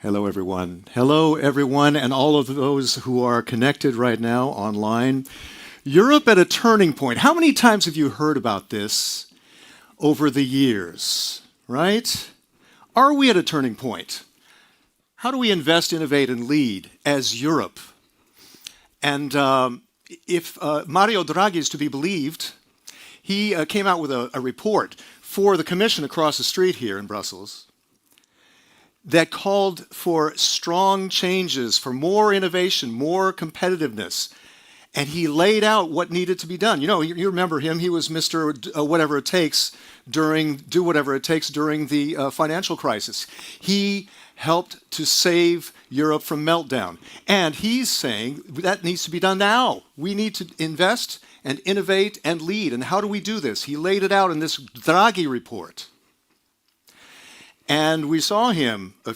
Hello, everyone. Hello, everyone, and all of those who are connected right now online. Europe at a turning point. How many times have you heard about this over the years, right? Are we at a turning point? How do we invest, innovate, and lead as Europe? And if Mario Draghi is to be believed, he came out with a report for the Commission across the street here in Brussels that called for strong changes, for more innovation, more competitiveness. And he laid out what needed to be done. You know, you remember him. He was Mr. Whatever it takes do whatever it takes during the financial crisis. He helped to save Europe from meltdown. And he's saying that needs to be done now. We need to invest and innovate and lead. And how do we do this? He laid it out in this Draghi report. And we saw him a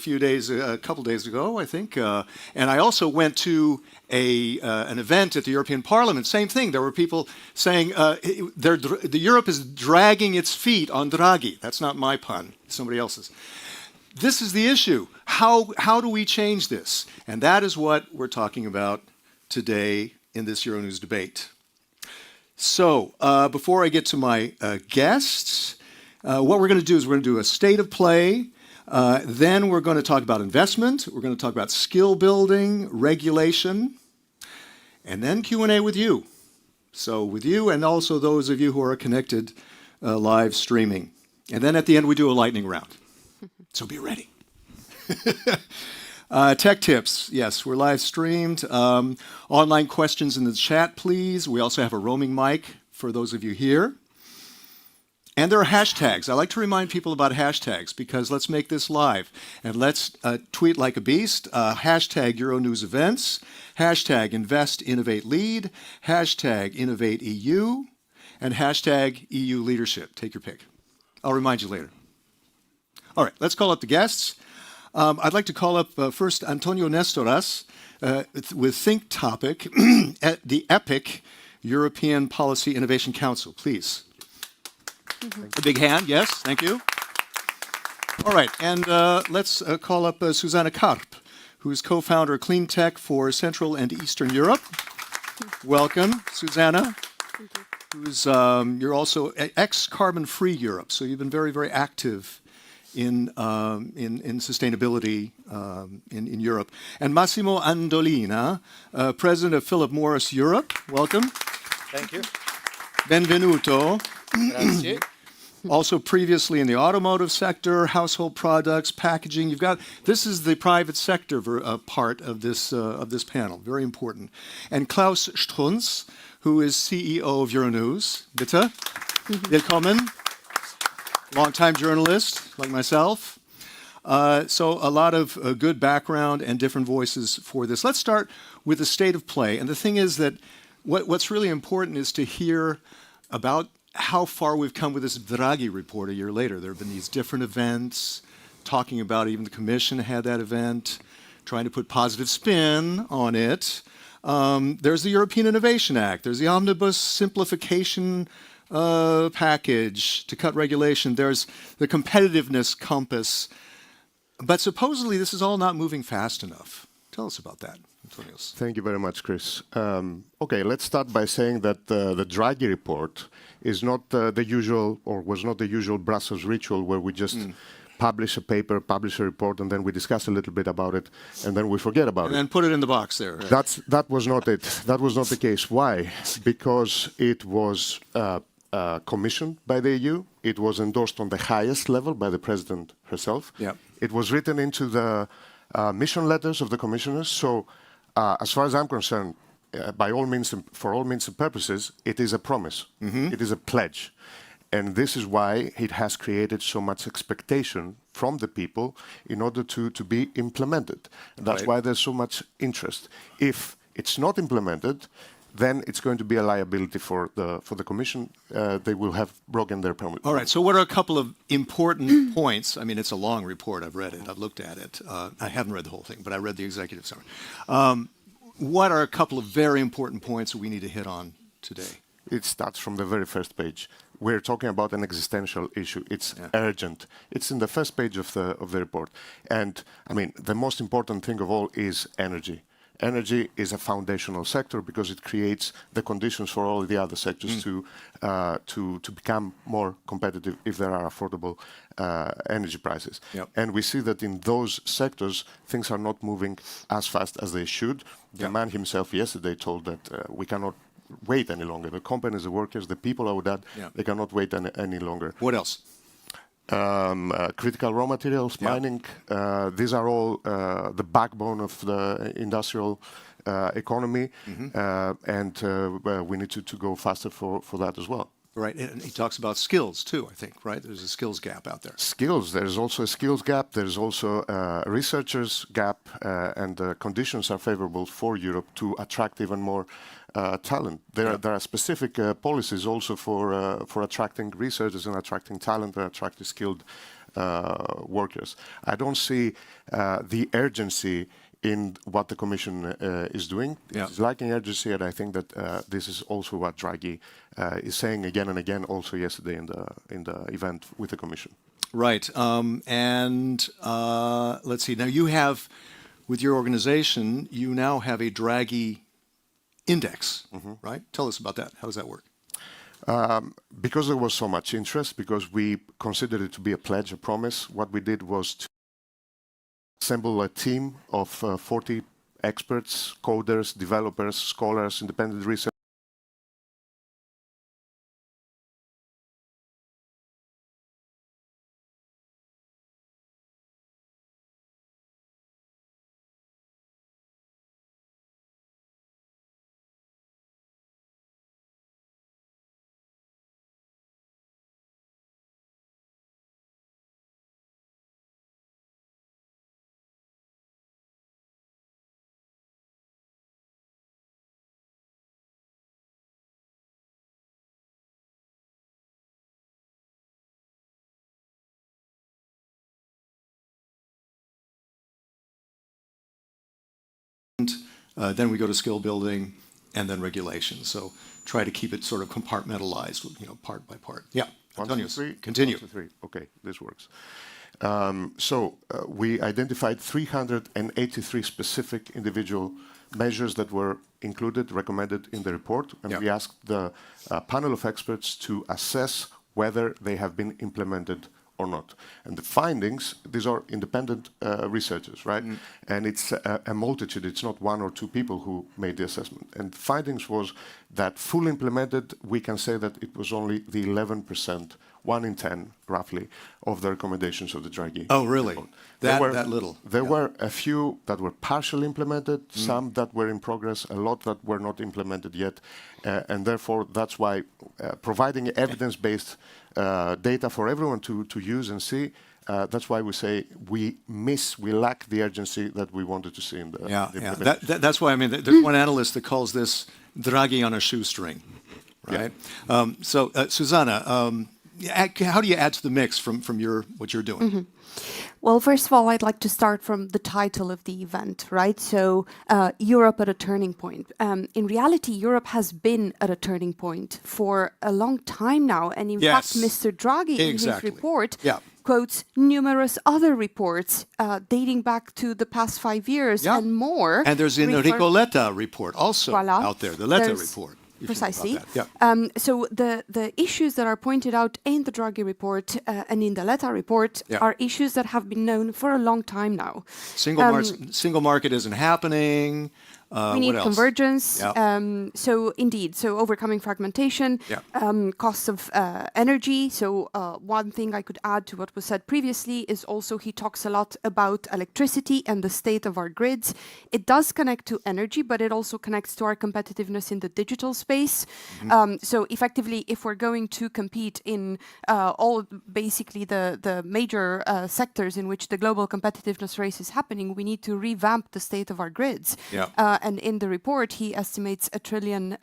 couple days ago, I think. And I also went to an event at the European Parliament. Same thing. There were people saying Europe is dragging its feet on Draghi. That's not my pun. Somebody else's. This is the issue. How do we change this? And that is what we're talking about today in this Euronews debate. So before I get to my guests, what we're going to do is we're going to do a state of play. Then we're going to talk about investment. We're going to talk about skill building, regulation, and then Q&A with you. So with you and also those of you who are connected live streaming. And then at the end we do a lightning round. So be ready. Tech tips. Yes, we're live streamed. Online questions in the chat, please. We also have a roaming mic for those of you here. And there are hashtags. I like to remind people about hashtags because let's make this live. And let's tweet like a beast. Hashtag Euronews events. Hashtag Invest, Innovate, Lead. Hashtag Innovate EU. And hashtag EU leadership. Take your pick. I'll remind you later. All right, let's call up the guests. I'd like to call up first Antonio Nestoras with Think Topic at the EPIC European Policy Innovation Council. Please. A big hand, yes, thank you. All right, and let's call up Susanna Karp, who's co-founder of Clean Tech for Central and Eastern Europe. Welcome, Susanna. Thank you. Who's you're also ex-Carbon Free Europe, so you've been very, very active in sustainability in Europe. And Massimo Andolina, president of Philip Morris Europe. Welcome. Thank you. Benvenuto. Grazie. Also previously in the automotive sector, household products, packaging. This is the private sector part of this panel. Very important. And Klaus Strunz, who is CEO of Euronews. Bitte. Willkommen. Longtime journalist like myself. So a lot of good background and different voices for this. Let's start with the state of play. And the thing is that what's really important is to hear about how far we've come with this Draghi report a year later. There have been these different events talking about, even the Commission had that event, trying to put positive spin on it. There's the European Innovation Act. There's the Omnibus Simplification package to cut regulation. There's the competitiveness compass. But supposedly this is all not moving fast enough. Tell us about that, Antonios. Thank you very much, Chris. Okay, let's start by saying that the Draghi report is not the usual, or was not the usual Brussels ritual where we just publish a paper, publish a report, and then we discuss a little bit about it, and then we forget about it. And then put it in the box there. Right? That was not it. That was not the case. Why? Because it was commissioned by the EU. It was endorsed on the highest level by the President herself. Yep. It was written into the mission letters of the commissioners. So as far as I'm concerned, by all means, for all means and purposes, it is a promise. It is a pledge. And this is why it has created so much expectation from the people in order to be implemented. And that's why there's so much interest. If it's not implemented, then it's going to be a liability for the Commission. They will have broken their permit. All right, so what are a couple of important points? I mean, it's a long report. I've read it. I've looked at it. I haven't read the whole thing, but I read the executive summary. What are a couple of very important points that we need to hit on today? It starts from the very first page. we're talking about an existential issue. It's urgent. It's in the first page of the report. And I mean, the most important thing of all is energy. Energy is a foundational sector because it creates the conditions for all the other sectors to become more competitive if there are affordable energy prices. Yep. And we see that in those sectors, things are not moving as fast as they should. The man himself yesterday told that we cannot wait any longer. The companies, the workers, the people, I would add, they cannot wait any longer. What else? Critical raw materials, mining, these are all the backbone of the industrial economy, and we need to go faster for that as well. Right, and he talks about skills too, I think, right? There's a skills gap out there. Skills, there's also a skills gap, there's also a researchers gap, and the conditions are favorable for Europe to attract even more talent. There are specific policies also for attracting researchers and attracting talent and attracting skilled workers. I don't see the urgency in what the Commission is doing. It's lacking urgency, and I think that this is also what Draghi is saying again and again, also yesterday in the event with the Commission. Right, and let's see. Now you have, with your organization, you now have a Draghi index, right? Tell us about that. How does that work? Because there was so much interest, because we considered it to be a pledge, a promise, what we did was to assemble a team of 40 experts, coders, developers, scholars, independent researchers. Then we go to skill building and then regulation. So try to keep it sort of compartmentalized, part by part. Yeah, Antonio, continue. 1, 2, 3. Okay, this works. We identified 383 specific individual measures that were included, recommended in the report, and we asked the panel of experts to assess whether they have been implemented or not. And the findings, these are independent researchers, right? And it's a multitude, it's not 1 or 2 people who made the assessment. And the findings was that fully implemented, we can say that it was only the 11%, 1 in 10, roughly, of the recommendations of the Draghi. Oh, really? That little? There were a few that were partially implemented, some that were in progress, a lot that were not implemented yet. And therefore, that's why providing evidence-based data for everyone to use and see, that's why we say we lack the urgency that we wanted to see in the That's why, I mean, there's one analyst that calls this Draghi on a shoestring, right? Susanna, how do you add to the mix from what you're doing? Well, first of all, I'd like to start from the title of the event, right? So, Europe at a turning point. In reality, Europe has been at a turning point for a long time now. And in fact, Mr. Draghi, in his report, quotes numerous other reports dating back to the past 5 years and more. And there's an Enrico Letta report also out there, the Letta report. Precisely. So the issues that are pointed out in the Draghi report and in the Letta report are issues that have been known for a long time now. Single market isn't happening. We need convergence. So indeed, overcoming fragmentation, costs of energy. So one thing I could add to what was said previously is also he talks a lot about electricity and the state of our grids. It does connect to energy, but it also connects to our competitiveness in the digital space. So effectively, if we're going to compete in all basically the major sectors in which the global competitiveness race is happening, we need to revamp the state of our grids. And in the report, he estimates €1 trillion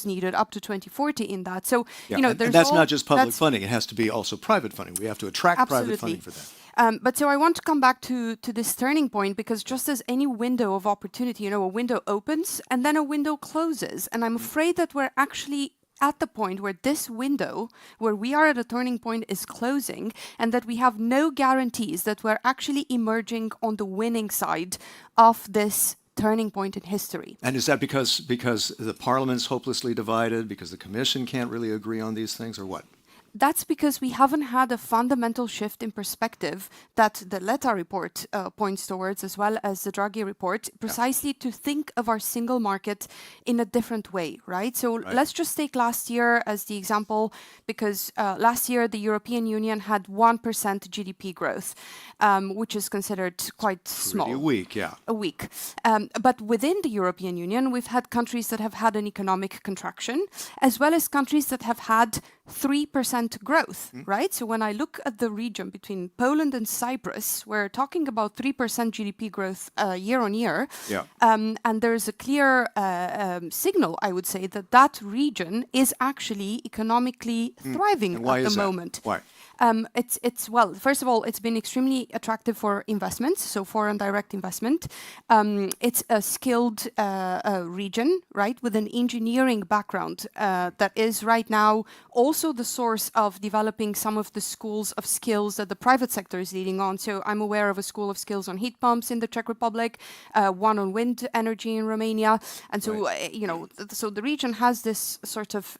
needed up to 2040 in that. So, and that's not just public funding. It has to be also private funding. We have to attract private funding for that. But so I want to come back to this turning point, because just as any window of opportunity, a window opens and then a window closes. And I'm afraid that we're actually at the point where this window, where we are at a turning point, is closing, and that we have no guarantees that we're actually emerging on the winning side of this turning point in history. And is that because the Parliament's hopelessly divided, because the Commission can't really agree on these things, or what? That's because we haven't had a fundamental shift in perspective that the Letta report points towards, as well as the Draghi report, precisely to think of our single market in a different way, right? So let's just take last year as the example, because last year the European Union had 1% GDP growth, which is considered quite small. Pretty weak, yeah. Weak. But within the European Union, we've had countries that have had an economic contraction, as well as countries that have had 3% growth, right? So when I look at the region between Poland and Cyprus, we're talking about 3% GDP growth year on year. Yeah. And there's a clear signal, I would say, that that region is actually economically thriving at the moment. Why? Well, first of all, it's been extremely attractive for investments, so foreign direct investment. It's a skilled region, right, with an engineering background that is right now also the source of developing some of the schools of skills that the private sector is leading on. So I'm aware of a school of skills on heat pumps in the Czech Republic, one on wind energy in Romania. And so, so the region has this sort of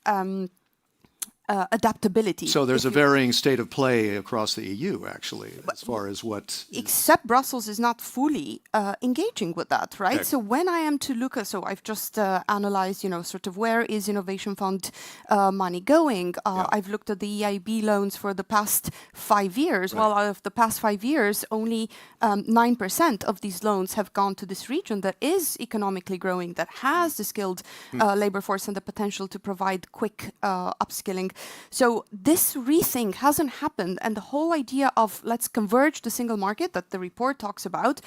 adaptability. So there's a varying state of play across the EU, actually, as far as what... Except Brussels is not fully engaging with that, right? Okay. So when I am to look at, so I've just analyzed, sort of where is Innovation Fund money going? I've looked at the EIB loans for the past 5 years. Well, out of the past 5 years, only 9% of these loans have gone to this region that is economically growing, that has the skilled labor force and the potential to provide quick upskilling. So this rethink hasn't happened, and the whole idea of let's converge the single market that the report talks about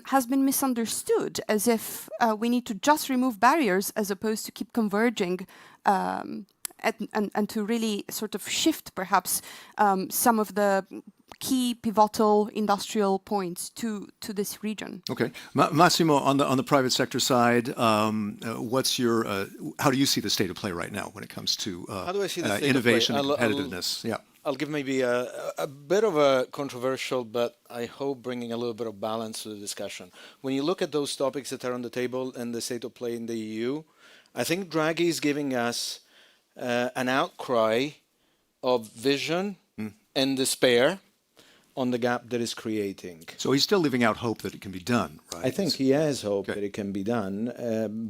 has been misunderstood, as if we need to just remove barriers as opposed to keep converging and to really sort of shift perhaps some of the key pivotal industrial points to this region. Okay, Massimo, on the private sector side, what's your how do you see the state of play right now when it comes to How do I see the state innovation of play? and competitiveness? I'll give maybe a bit of a controversial, but I hope bringing a little bit of balance to the discussion. When you look at those topics that are on the table and the state of play in the EU, I think Draghi is giving us an outcry of vision and despair on the gap that is creating. So he's still leaving out hope that it can be done, right? I think he has hope that it can be done,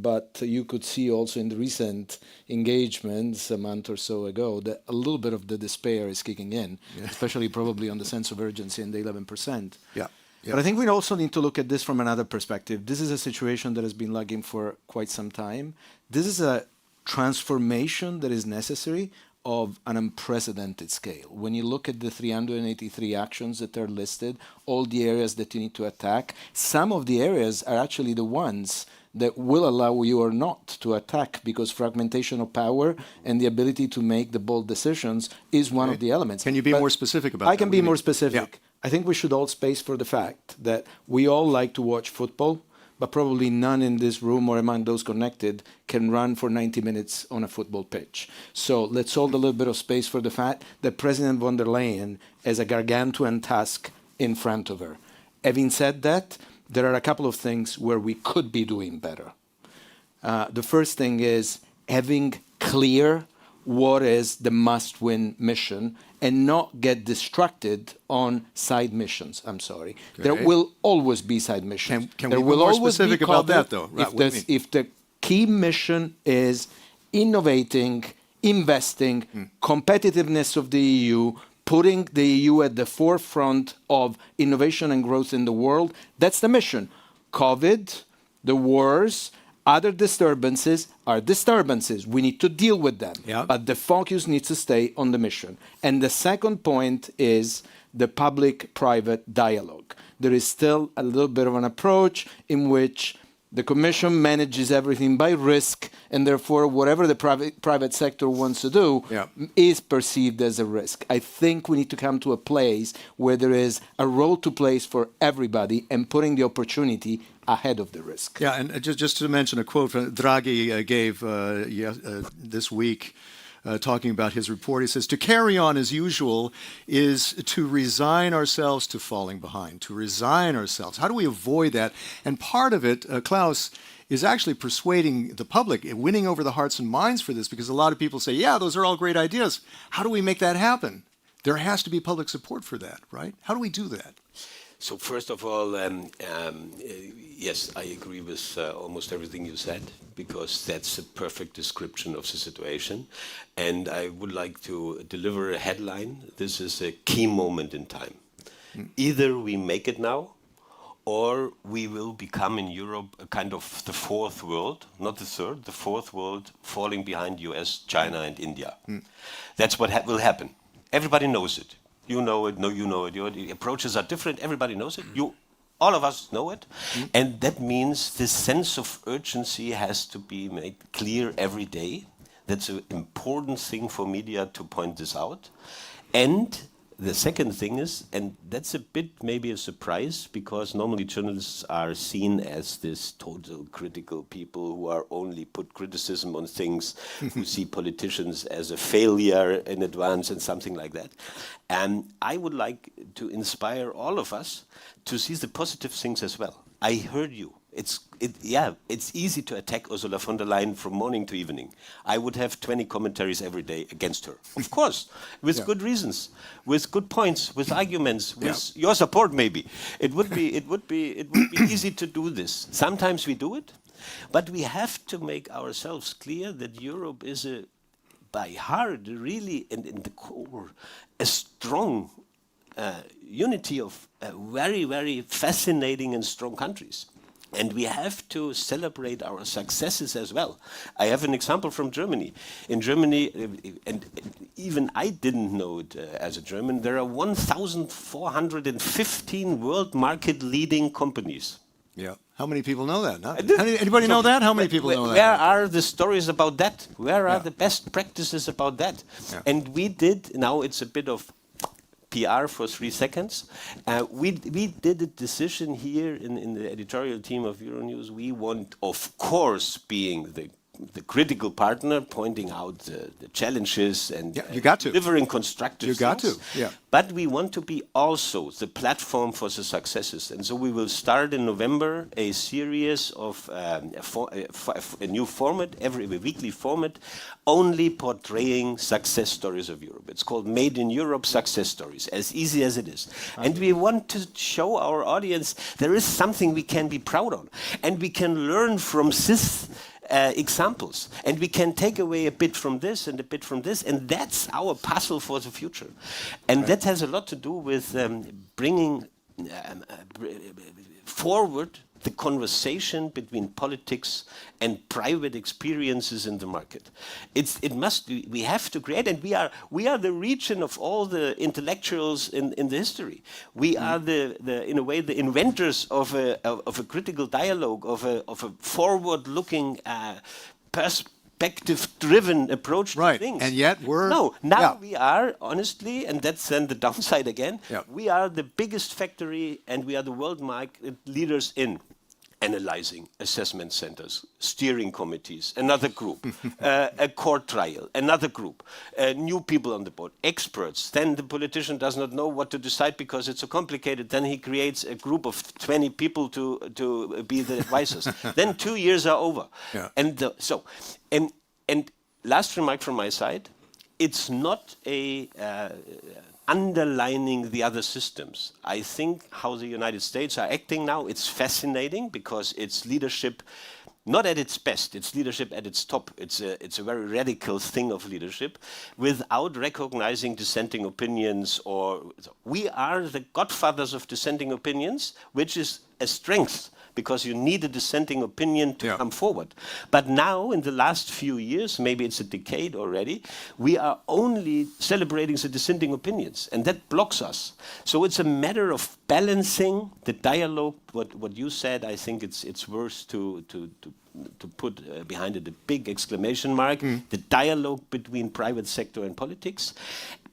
but you could see also in the recent engagements a month or so ago that a little bit of the despair is kicking in, especially probably on the sense of urgency and the 11%. But I think we also need to look at this from another perspective. This is a situation that has been lagging for quite some time. This is a transformation that is necessary of an unprecedented scale. When you look at the 383 actions that are listed, all the areas that you need to attack, some of the areas are actually the ones that will allow you or not to attack, because fragmentation of power and the ability to make the bold decisions is one of the elements. Can you be more specific about that? I can be more specific. I think we should hold space for the fact that we all like to watch football, but probably none in this room or among those connected can run for 90 minutes on a football pitch. So let's hold a little bit of space for the fact that President von der Leyen has a gargantuan task in front of her. Having said that, there are a couple of things where we could be doing better. The first thing is having clear what is the must-win mission and not get distracted on side missions. I'm sorry. Okay. There will always be side missions. Can we be more specific about that, though? If the key mission is innovating, investing, competitiveness of the EU, putting the EU at the forefront of innovation and growth in the world, that's the mission. COVID, the wars, other disturbances are disturbances. We need to deal with them. But the focus needs to stay on the mission. And the second point is the public-private dialogue. There is still a little bit of an approach in which The Commission manages everything by risk, and therefore whatever the private sector wants to do is perceived as a risk. I think we need to come to a place where there is a role to play for everybody and putting the opportunity ahead of the risk. Yeah, and just to mention a quote from Draghi gave this week, talking about his report. He says, to carry on as usual is to resign ourselves to falling behind, to resign ourselves. How do we avoid that? And part of it, Klaus, is actually persuading the public, winning over the hearts and minds for this, because a lot of people say, yeah, those are all great ideas. How do we make that happen? There has to be public support for that, right? How do we do that? So first of all, yes, I agree with almost everything you said, because that's a perfect description of the situation. And I would like to deliver a headline. This is a key moment in time. Either we make it now, or we will become in Europe a kind of the fourth world, not the third, the fourth world, falling behind US, China, and India. That's what will happen. Everybody knows it. You know it, no, you know it. The approaches are different. Everybody knows it. All of us know it. And that means this sense of urgency has to be made clear every day. That's an important thing for media to point this out. And the second thing is, and that's a bit maybe a surprise, because normally journalists are seen as this total critical people who are only put criticism on things, who see politicians as a failure in advance and something like that. And I would like to inspire all of us to see the positive things as well. I heard you. It's easy to attack Ursula von der Leyen from morning to evening. I would have 20 commentaries every day against her, of course, with good reasons, with good points, with arguments, with your support. Maybe it would be easy to do this. Sometimes we do it, but we have to make ourselves clear that Europe is by heart, really, and in the core, a strong unity of very, very fascinating and strong countries. And we have to celebrate our successes as well. I have an example from Germany. In Germany, and even I didn't know it as a German, there are 1,415 world market leading companies. Yeah. How many people know that? Anybody know that? How many people know that? Where are the stories about that? Where are the best practices about that? Yeah. And we did, now it's a bit of PR for 3 seconds. We did a decision here in the editorial team of Euronews. We want, of course, being the critical partner, pointing out the challenges and delivering constructive things. You got to, But we want to be also the platform for the successes. And so we will start in November a series of a new format, a weekly format, only portraying success stories of Europe. It's called Made in Europe Success Stories, as easy as it is. And we want to show our audience there is something we can be proud of. And we can learn from this examples, and we can take away a bit from this and a bit from this, and that's our puzzle for the future. And that has a lot to do with bringing forward the conversation between politics and private experiences in the market. We have to create, and we are the region of all the intellectuals in the history. We are in a way the inventors of a critical dialogue, of a forward-looking perspective-driven approach to things. And yet we are, honestly, and that's then the downside again, we are the biggest factory and we are the world market leaders in analyzing assessment centers, steering committees, another group, a court trial, another group, new people on the board, experts. Then the politician does not know what to decide because it's so complicated. Then he creates a group of 20 people to be the advisors. Then 2 years are over. And last remark from my side, it's not underlining the other systems. I think how the United States are acting now, it's fascinating because it's leadership not at its best, it's leadership at its top. It's a very radical thing of leadership without recognizing dissenting opinions. We are the godfathers of dissenting opinions, which is a strength, because you need a dissenting opinion to Yeah. come forward. But now, in the last few years, maybe it's a decade already, we are only celebrating the dissenting opinions, and that blocks us. So it's a matter of balancing the dialogue. What you said, I think it's worth to put behind it a big exclamation mark, the dialogue between private sector and politics,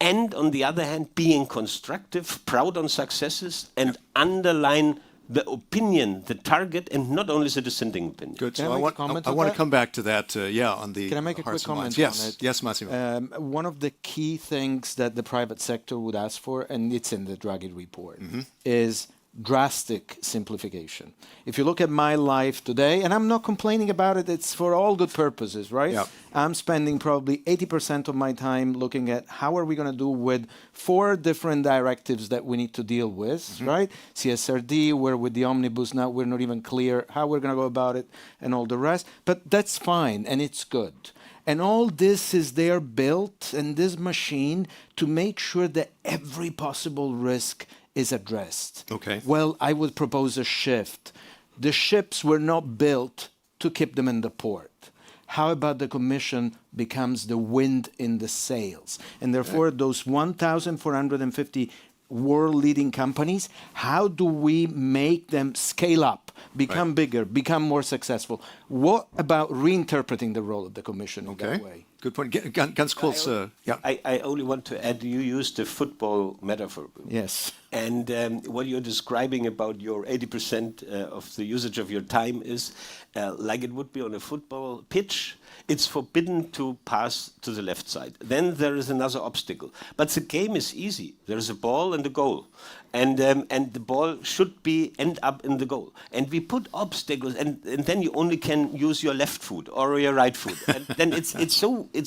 and on the other hand, being constructive, proud on successes, and underline the opinion, the target, and not only the dissenting opinion. Good. Can I So make a comment I on want that? to come back to that, on the Can I make a quick hearts and minds. comment on Yes, it? yes, Massimo. One of the key things that the private sector would ask for, and it's in the Draghi report, is drastic simplification. If you look at my life today, and I'm not complaining about it, it's for all good purposes, right? Yeah. I'm spending probably 80% of my time looking at how are we going to do with 4 different directives that we need to deal with, right? CSRD, we're with the omnibus now, we're not even clear how we're going to go about it and all the rest. But that's fine, and it's good. And all this is there built in this machine to make sure that every possible risk is addressed. Okay. Well, I would propose a shift. The ships were not built to keep them in the port. How about the Commission becomes the wind in the sails? And therefore, those 1,450 world-leading companies, how do we make them scale up, become bigger, become more successful? What about reinterpreting the role of the Commission in that way? Good point. Ganz kurz, yeah. I only want to add, you used the football metaphor. Yes. And what you're describing about your 80% of the usage of your time is like it would be on a football pitch. It's forbidden to pass to the left side. Then there is another obstacle. But the game is easy. There is a ball and a goal. And the ball should end up in the goal. And we put obstacles, and then you only can use your left foot or your right foot. And then it's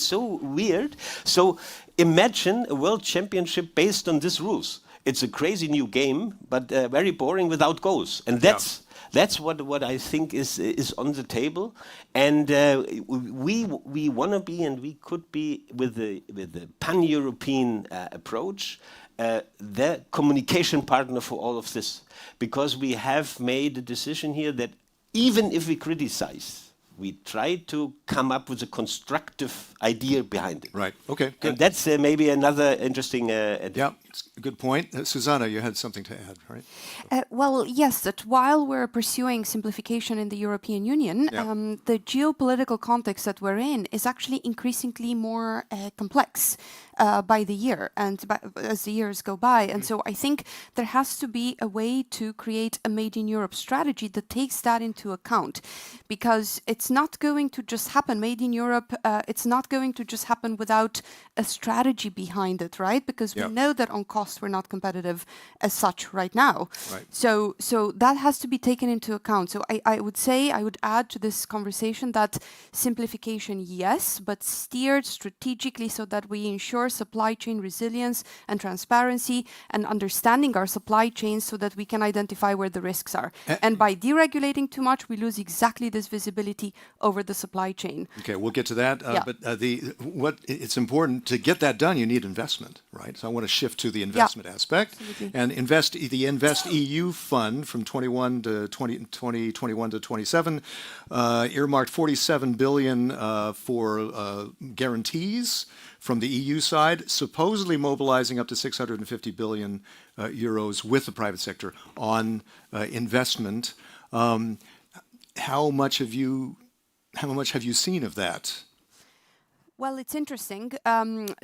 so weird. So imagine a world championship based on these rules. It's a crazy new game, but very boring without goals. And that's what I think is on the table. And we want to be, and we could be, with the pan-European approach, the communication partner for all of this. Because we have made a decision here that even if we criticize, we try to come up with a constructive idea behind it. Right. Okay. Good. And that's maybe another interesting addition. Yeah, it's a good point. Susanna, you had something to add, right? Well, yes, that while we're pursuing simplification in the European Union, the geopolitical context that we're in is actually increasingly more complex by the year and as the years go by. And so I think there has to be a way to create a Made in Europe strategy that takes that into account, because it's not going to just happen. Made in Europe, it's not going to just happen without a strategy behind it, right? Because we know that on cost we're not competitive as such right now. Right. So that has to be taken into account. So I would add to this conversation that simplification, yes, but steered strategically so that we ensure supply chain resilience and transparency and understanding our supply chains so that we can identify where the risks are. And by deregulating too much, we lose exactly this visibility over the supply chain. Okay, we'll get to that. But it's important to get that done. You need investment, right? So I want to shift to the investment aspect. Absolutely. And the Invest EU fund from 2021 to 27 earmarked 47 billion for guarantees from the EU side, supposedly mobilizing up to 650 billion euros with the private sector on investment. How much have you seen of that? Well, it's interesting.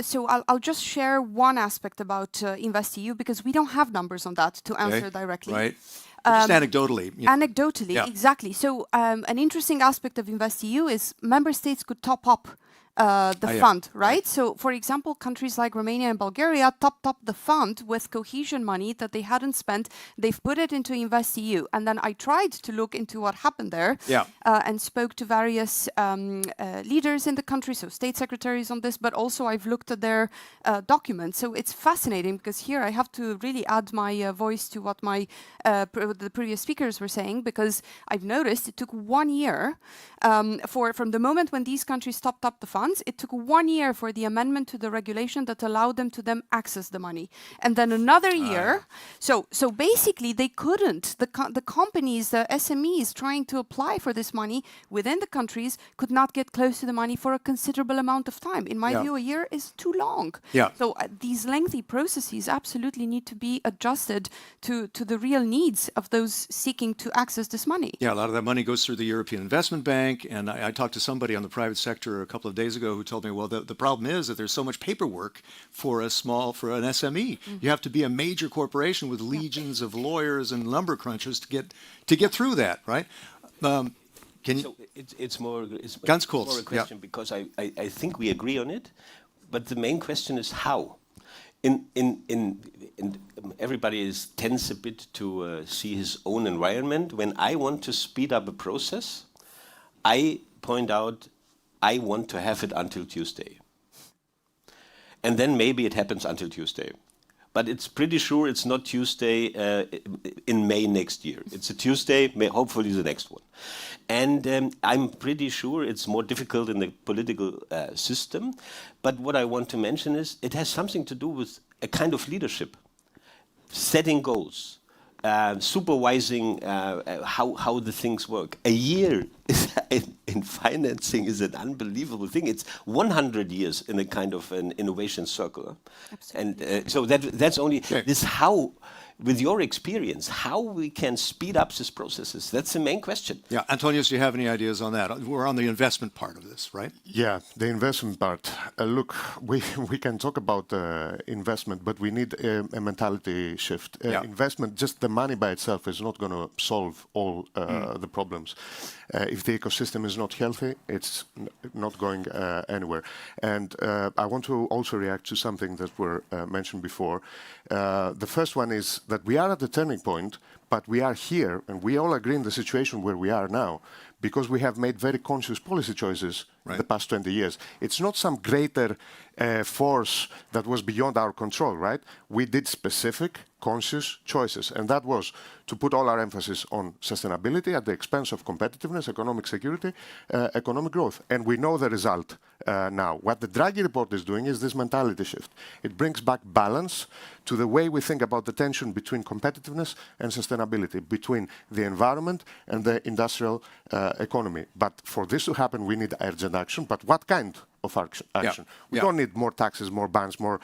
So I'll just share one aspect about InvestEU, because we don't have numbers on that to answer directly. Right. Just anecdotally. Anecdotally, exactly. So an interesting aspect of InvestEU is member states could top up the fund, right? So, for example, countries like Romania and Bulgaria topped up the fund with cohesion money that they hadn't spent. They've put it into InvestEU. And then I tried to look into what happened there and spoke to various leaders in the country, so state secretaries on this, but also I've looked at their documents. So it's fascinating, because here I have to really add my voice to what the previous speakers were saying, because I've noticed it took 1 year from the moment when these countries topped up the fund funds. It took 1 year for the amendment to the regulation that allowed them to then access the money. And then another year. So basically they couldn't, the companies, the SMEs trying to apply for this money within the countries could not get close to the money for a considerable amount of time. In my view, a year is too long. Yeah. So these lengthy processes absolutely need to be adjusted to the real needs of those seeking to access this money. Yeah, a lot of that money goes through the European Investment Bank, and I talked to somebody on the private sector a couple of days ago who told me, well, the problem is that there's so much paperwork for an SME. You have to be a major corporation with legions of lawyers and number crunchers to get through that, right? Can you? So it's more Ganz kurz, more a question because I think we agree on it, but the main question is how. Everybody tends a bit to see his own environment. When I want to speed up a process, I point out I want to have it until Tuesday. And then maybe it happens until Tuesday. But it's pretty sure it's not Tuesday in May next year. It's a Tuesday, hopefully the next one. And I'm pretty sure it's more difficult in the political system. But what I want to mention is it has something to do with a kind of leadership, setting goals, supervising how the things work. A year in financing is an unbelievable thing. It's 100 years in a kind of an innovation circle. Absolutely. And so that's only this how, with your experience, how we can speed up these processes. That's the main question. Yeah, Antonius, do you have any ideas on that? We're on the investment part of this, right? Yeah, the investment part. Look, we can talk about investment, but we need a mentality shift. Investment, just the money by itself is not going to solve all the problems. If the ecosystem is not healthy, it's not going anywhere. And I want to also react to something that were mentioned before. The first one is that we are at the turning point, but we are here, and we all agree in the situation where we are now, because we have made very conscious policy choices in the past 20 years. It's not some greater force that was beyond our control, right? We did specific, conscious choices, and that was to put all our emphasis on sustainability at the expense of competitiveness, economic security, economic growth. And we know the result now. What the Draghi report is doing is this mentality shift. It brings back balance to the way we think about the tension between competitiveness and sustainability, between the environment and the industrial economy. But for this to happen, we need urgent action. But what kind of action? We don't need more taxes, more bans, more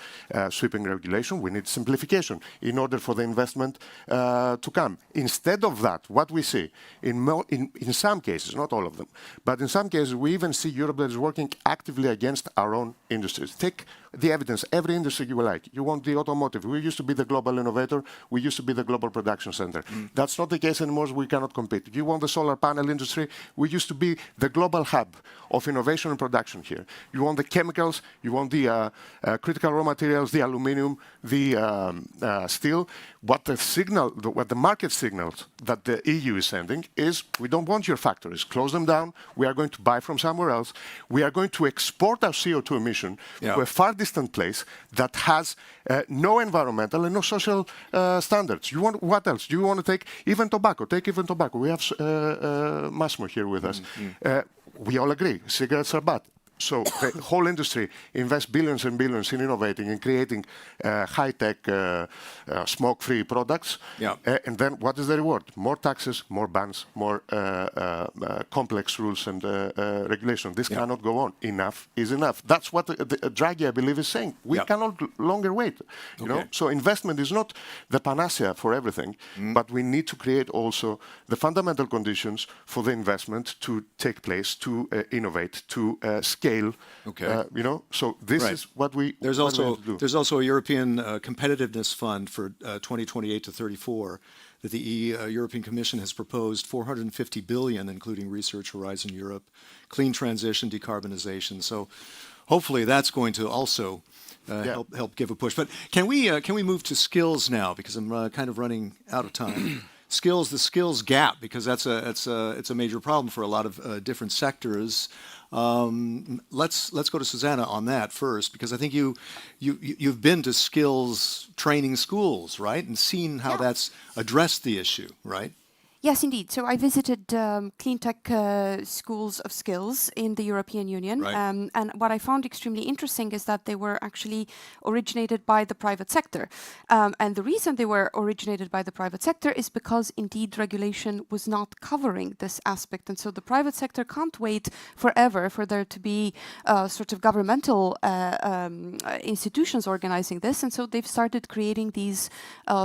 sweeping regulation. We need simplification in order for the investment to come. Instead of that, what we see in some cases, not all of them, but in some cases, we even see Europe that is working actively against our own industries. Take the evidence, every industry you like. You want the automotive. We used to be the global innovator. We used to be the global production center. That's not the case anymore. We cannot compete. You want the solar panel industry. We used to be the global hub of innovation and production here. You want the chemicals. You want the critical raw materials, the aluminum, the steel. What the market signals that the EU is sending is, we don't want your factories. Close them down. We are going to buy from somewhere else. We are going to export our CO2 emission to a far distant place that has no environmental and no social standards. You want what else? Do you want to take even tobacco? Take even tobacco. We have Massimo here with us. We all agree, cigarettes are bad. So the whole industry invests billions and billions in innovating and creating high-tech, smoke-free products. And then what is the reward? More taxes, more bans, more complex rules and regulation. This cannot go on. Enough is enough. That's what Draghi, I believe, is saying. We cannot longer wait. You know? So investment is not the panacea for everything, but we need to create also the fundamental conditions for the investment to take place, to innovate, to scale. You know, so this is what we. There's also a European competitiveness fund for 2028 to 34 that the European Commission has proposed 450 billion, including Research Horizon Europe, clean transition, decarbonization. So hopefully that's going to also help give a push. But can we move to skills now, because I'm kind of running out of time. The skills gap, because it's a major problem for a lot of different sectors. Let's go to Susanna on that first, because I think you've been to skills training schools, right, and seen how that's addressed the issue, right? Yes, indeed. So I visited clean tech schools of skills in the European Union. Right. And what I found extremely interesting is that they were actually originated by the private sector. And the reason they were originated by the private sector is because indeed regulation was not covering this aspect. And so the private sector can't wait forever for there to be sort of governmental institutions organizing this. And so they've started creating these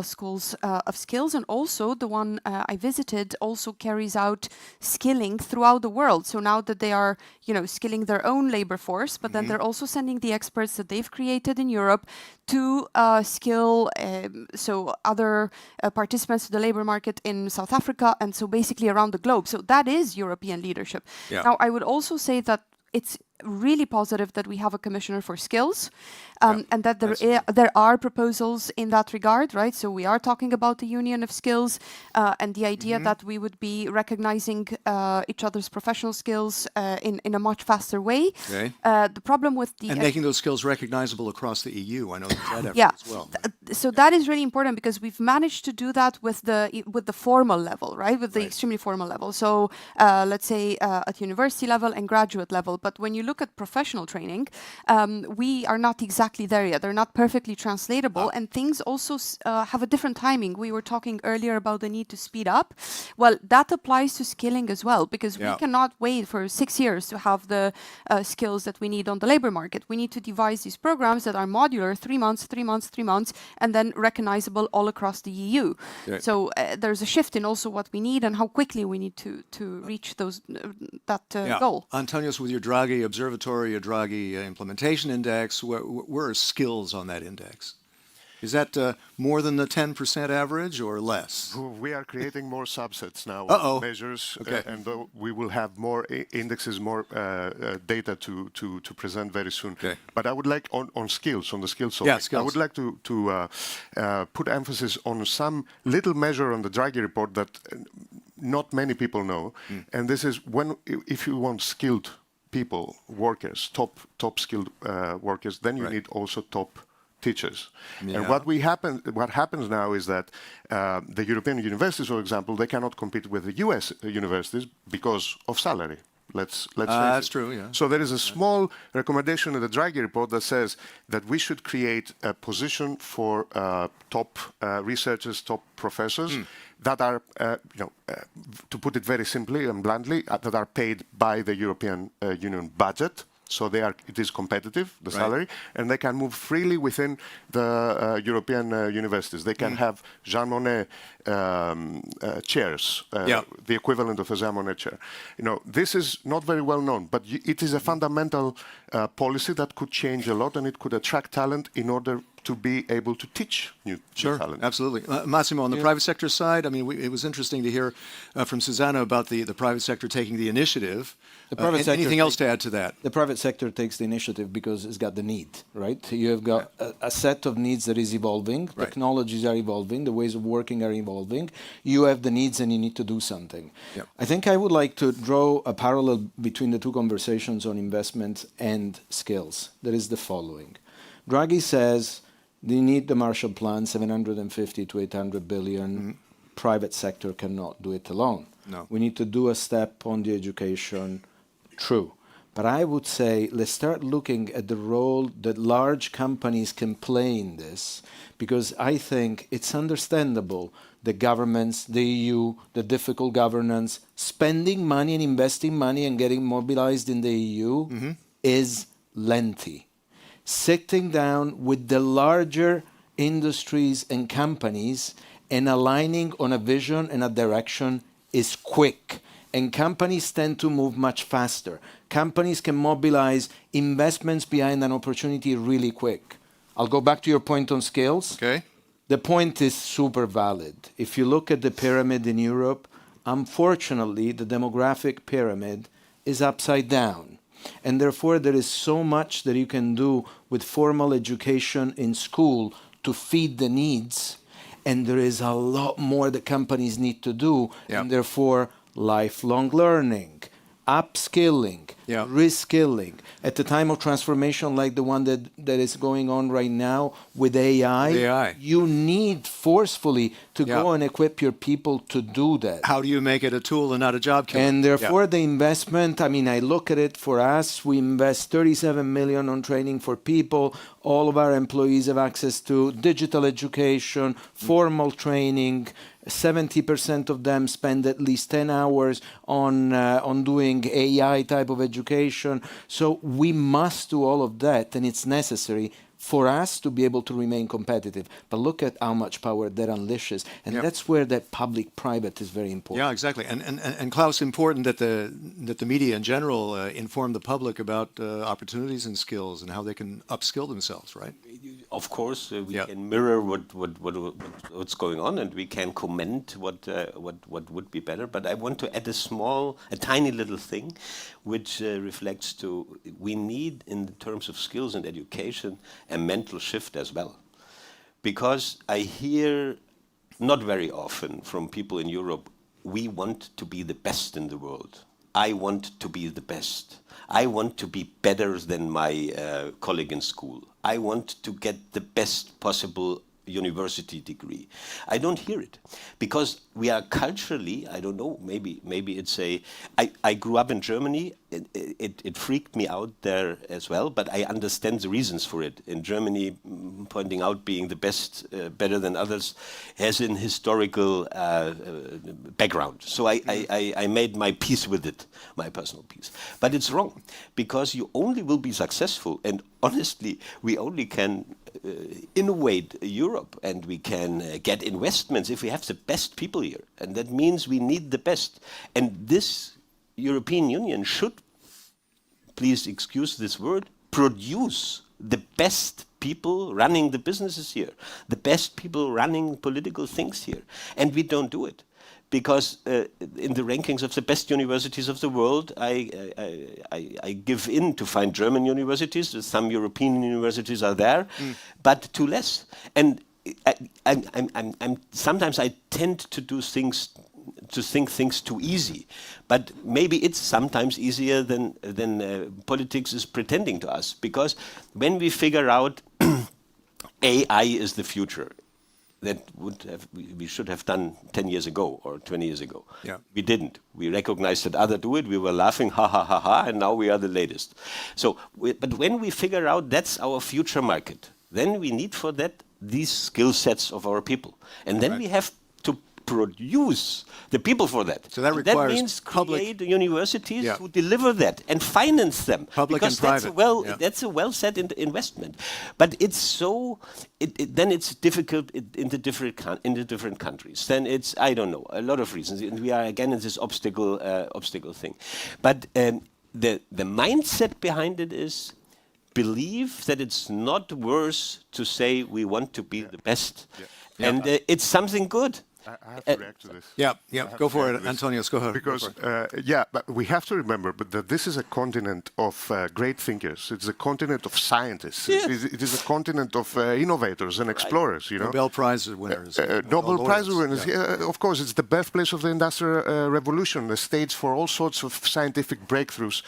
schools of skills. And also the one I visited also carries out skilling throughout the world. So now that they are, skilling their own labor force, but then they're also sending the experts that they've created in Europe to skill so other participants to the labor market in South Africa, and so basically around the globe. So that is European leadership. Yeah. Now, I would also say that it's really positive that we have a commissioner for skills, and that there are proposals in that regard, right? So we are talking about the union of skills, and the idea that we would be recognizing each other's professional skills in a much faster way. Okay. The problem with the And making those skills recognizable across the EU. I know there's that effort yeah, as well. So that is really important because we've managed to do that with the formal level, right? With the extremely formal level. So let's say at university level and graduate level. But when you look at professional training, we are not exactly there yet. They're not perfectly translatable, and things also have a different timing. We were talking earlier about the need to speed up. Well, that applies to skilling as well, because we cannot wait for 6 years to have the skills that we need on the labor market. We need to devise these programs that are modular, 3 months, 3 months, 3 months, and then recognizable all across the EU. Right. So there's a shift in also what we need and how quickly we need to reach those that goal. Antonios, with your Draghi Observatory, your Draghi Implementation Index, where are skills on that index? Is that more than the 10% average or less? We are creating more subsets now, measures, Okay. and we will have more indexes, more data to present very soon. Okay. But I would like, on skills, on the skills topic, Yeah, skills. I would like to put emphasis on some little measure on the Draghi report that not many people know, and this is if you want skilled people, workers, top skilled workers, then you need also top teachers. And what happens now is that the European universities, for example, they cannot compete with the US universities because of salary. Let's face that's it. true, yeah. So there is a small recommendation in the Draghi report that says that we should create a position for top researchers, top professors that are, to put it very simply and bluntly, that are paid by the European Union budget. So it is competitive, the salary, and they can move freely within the European universities. They can have Jean Monnet chairs, the equivalent of a Jean Monnet chair. This is not very well known, but it is a fundamental policy that could change a lot, and it could attract talent in order to be able to teach new talent. Absolutely. Massimo, on the private sector side, I mean, it was interesting to hear from Susanna about the private sector taking the initiative. Anything else to add to that? The private sector takes the initiative because it's got the need, right? You have got a set of needs that is evolving. Right. Technologies are evolving. The ways of working are evolving. You have the needs and you need to do something. Yep. I think I would like to draw a parallel between the two conversations on investment and skills. That is the following. Draghi says they need the Marshall Plan, 750 to 800 billion. Private sector cannot do it alone. No. We need to do a step on the education. True. But I would say let's start looking at the role that large companies can play in this, because I think it's understandable the governments, the EU, the difficult governance, spending money and investing money and getting mobilized in the EU is lengthy. Sitting down with the larger industries and companies and aligning on a vision and a direction is quick. And companies tend to move much faster. Companies can mobilize investments behind an opportunity really quick. I'll go back to your point on skills. Okay. The point is super valid. If you look at the pyramid in Europe, unfortunately, the demographic pyramid is upside down. And therefore, there is so much that you can do with formal education in school to feed the needs. And there is a lot more that companies need to do. Yeah. And therefore, lifelong learning, upskilling, Yeah. reskilling at the time of transformation like the one that is going on right now with AI. AI. You need forcefully to Yeah. go and equip your people to do that. How do you make it a tool and not a job killer? And therefore, the investment, I mean, I look at it for us, we invest 37 million on training for people. All of our employees have access to digital education, formal training. 70% of them spend at least 10 hours on doing AI type of education. So we must do all of that, and it's necessary for us to be able to remain competitive. But look at how much power that unleashes. And that's where that public-private is very important. Yeah, exactly. And Klaus, important that the media in general inform the public about opportunities and skills and how they can upskill themselves, right? Of course, we can mirror what's going on, and we can comment what would be better. But I want to add a tiny little thing, which reflects to we need, in terms of skills and education, a mental shift as well, because I hear not very often from people in Europe, we want to be the best in the world. I want to be the best. I want to be better than my colleague in school. I want to get the best possible university degree. I don't hear it because we are culturally, I don't know, maybe it's I grew up in Germany. It freaked me out there as well, but I understand the reasons for it. In Germany, pointing out being the best, better than others, has an historical background. So I made my peace with it, my personal peace. But it's wrong, because you only will be successful, and honestly, we only can innovate Europe, and we can get investments if we have the best people here. And that means we need the best. And this European Union should, please excuse this word, produce the best people running the businesses here, the best people running political things here. And we don't do it. Because in the rankings of the best universities of the world, I give in to find German universities. Some European universities are there, but too less. And sometimes I tend to do things, to think things too easy. But maybe it's sometimes easier than politics is pretending to us. Because when we figure out AI is the future, that we should have done 10 years ago or 20 years ago. Yeah. We didn't. We recognized that others do it. We were laughing, ha, ha, ha, ha, and now we are the latest. So, but when we figure out that's our future market, then we need for that these skill sets of our people. And then we have to produce the people for that. So that requires means public create universities who deliver that and finance them. Public because and private. That's a well set investment. But it's so then it's difficult in the different countries. Then it's, I don't know, a lot of reasons. And we are again in this obstacle thing. But the mindset behind it is believe that it's not worse to say we want to be the best. And it's something good. I have to react to this. Go for it, Antonios, go ahead. Because, but we have to remember that this is a continent of great thinkers. It's a continent of scientists. It is a continent of innovators and explorers, you know. Nobel Prize winners. Nobel Prize winners. Of course, it's the birthplace of the Industrial Revolution, the stage for all sorts of scientific breakthroughs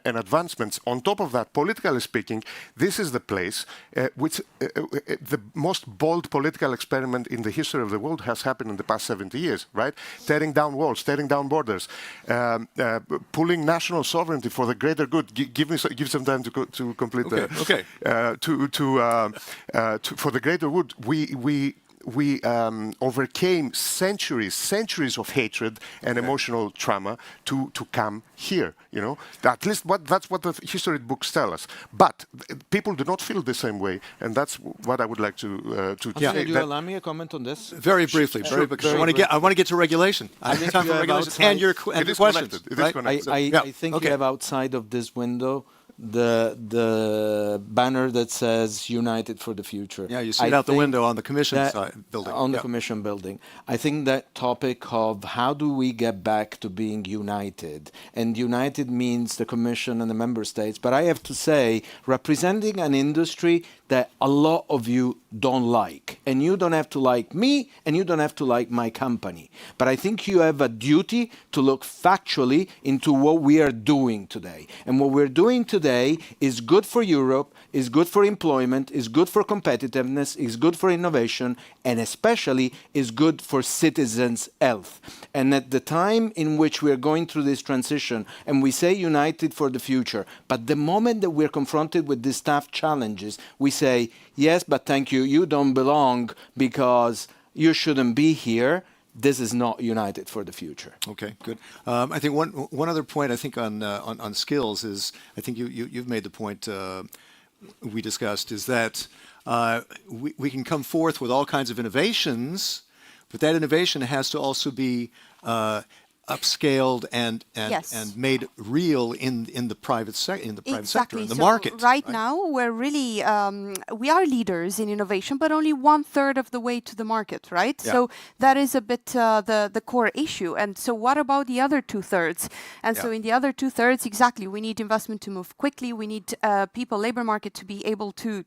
and advancements. On top of that, politically speaking, this is the place which the most bold political experiment in the history of the world has happened in the past 70 years, right? Tearing down walls, tearing down borders, pulling national sovereignty for the greater good. Give some time to complete for the greater good. We overcame centuries of hatred and emotional trauma to come here. You know, at least that's what the history books tell us. But people do not feel the same way, and that's what I would like to say. Do you allow me a comment on this? Very briefly, because I want to get to regulation. I think time for regulation and your questions. I think you have outside of this window the banner that says "United for the Future." Yeah, you see it out the window on the Commission building. On the Commission building. I think that topic of how do we get back to being united, and united means the Commission and the Member States, but I have to say, representing an industry that a lot of you don't like. and you don't have to like me, and you don't have to like my company. But I think you have a duty to look factually into what we are doing today. And what we're doing today is good for Europe, is good for employment, is good for competitiveness, is good for innovation, and especially is good for citizens' health. And at the time in which we are going through this transition, and we say united for the future, but the moment that we're confronted with these tough challenges, we say, yes, but thank you, you don't belong because you shouldn't be here. This is not united for the future. Okay, good. I think one other point I think on skills is, I think you've made the point we discussed, is that we can come forth with all kinds of innovations, but that innovation has to also be upscaled and Yes. made real in the private sector, in the So market. right now, we're really we are leaders in innovation, but only 1/3 of the way to the market, right? Yeah. So that is a bit the core issue. And so, what about the other 2/3? And so, Yeah. in the other 2/3, exactly, we need investment to move quickly. We need people, labor market, to be able to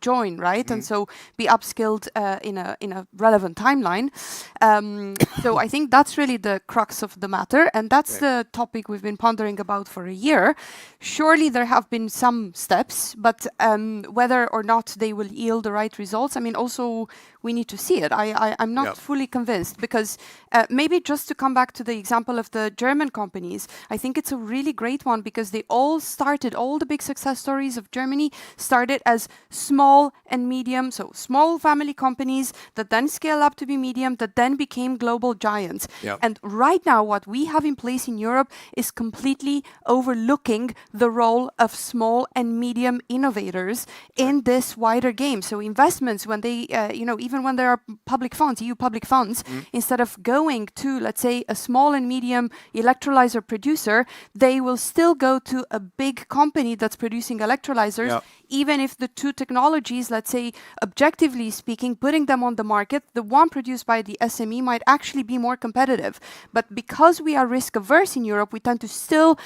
join, right? And so be upskilled in a relevant timeline. So I think that's really the crux of the matter, and that's the topic we've been pondering about for a year. Surely there have been some steps, but whether or not they will yield the right results, I mean, also we need to see it. I'm not fully convinced, because maybe just to come back to the example of the German companies, I think it's a really great one, because they all started, all the big success stories of Germany started as small and medium, so small family companies that then scale up to be medium, that then became global giants. Yep. And right now, what we have in place in Europe is completely overlooking the role of small and medium innovators in this wider game. So investments, when they, even when there are public funds, EU public funds, instead of going to, let's say, a small and medium electrolyzer producer, they will still go to a big company that's producing electrolyzers, Yeah. even if the two technologies, let's say, objectively speaking, putting them on the market, the one produced by the SME might actually be more competitive. But because we are risk averse in Europe, we tend to still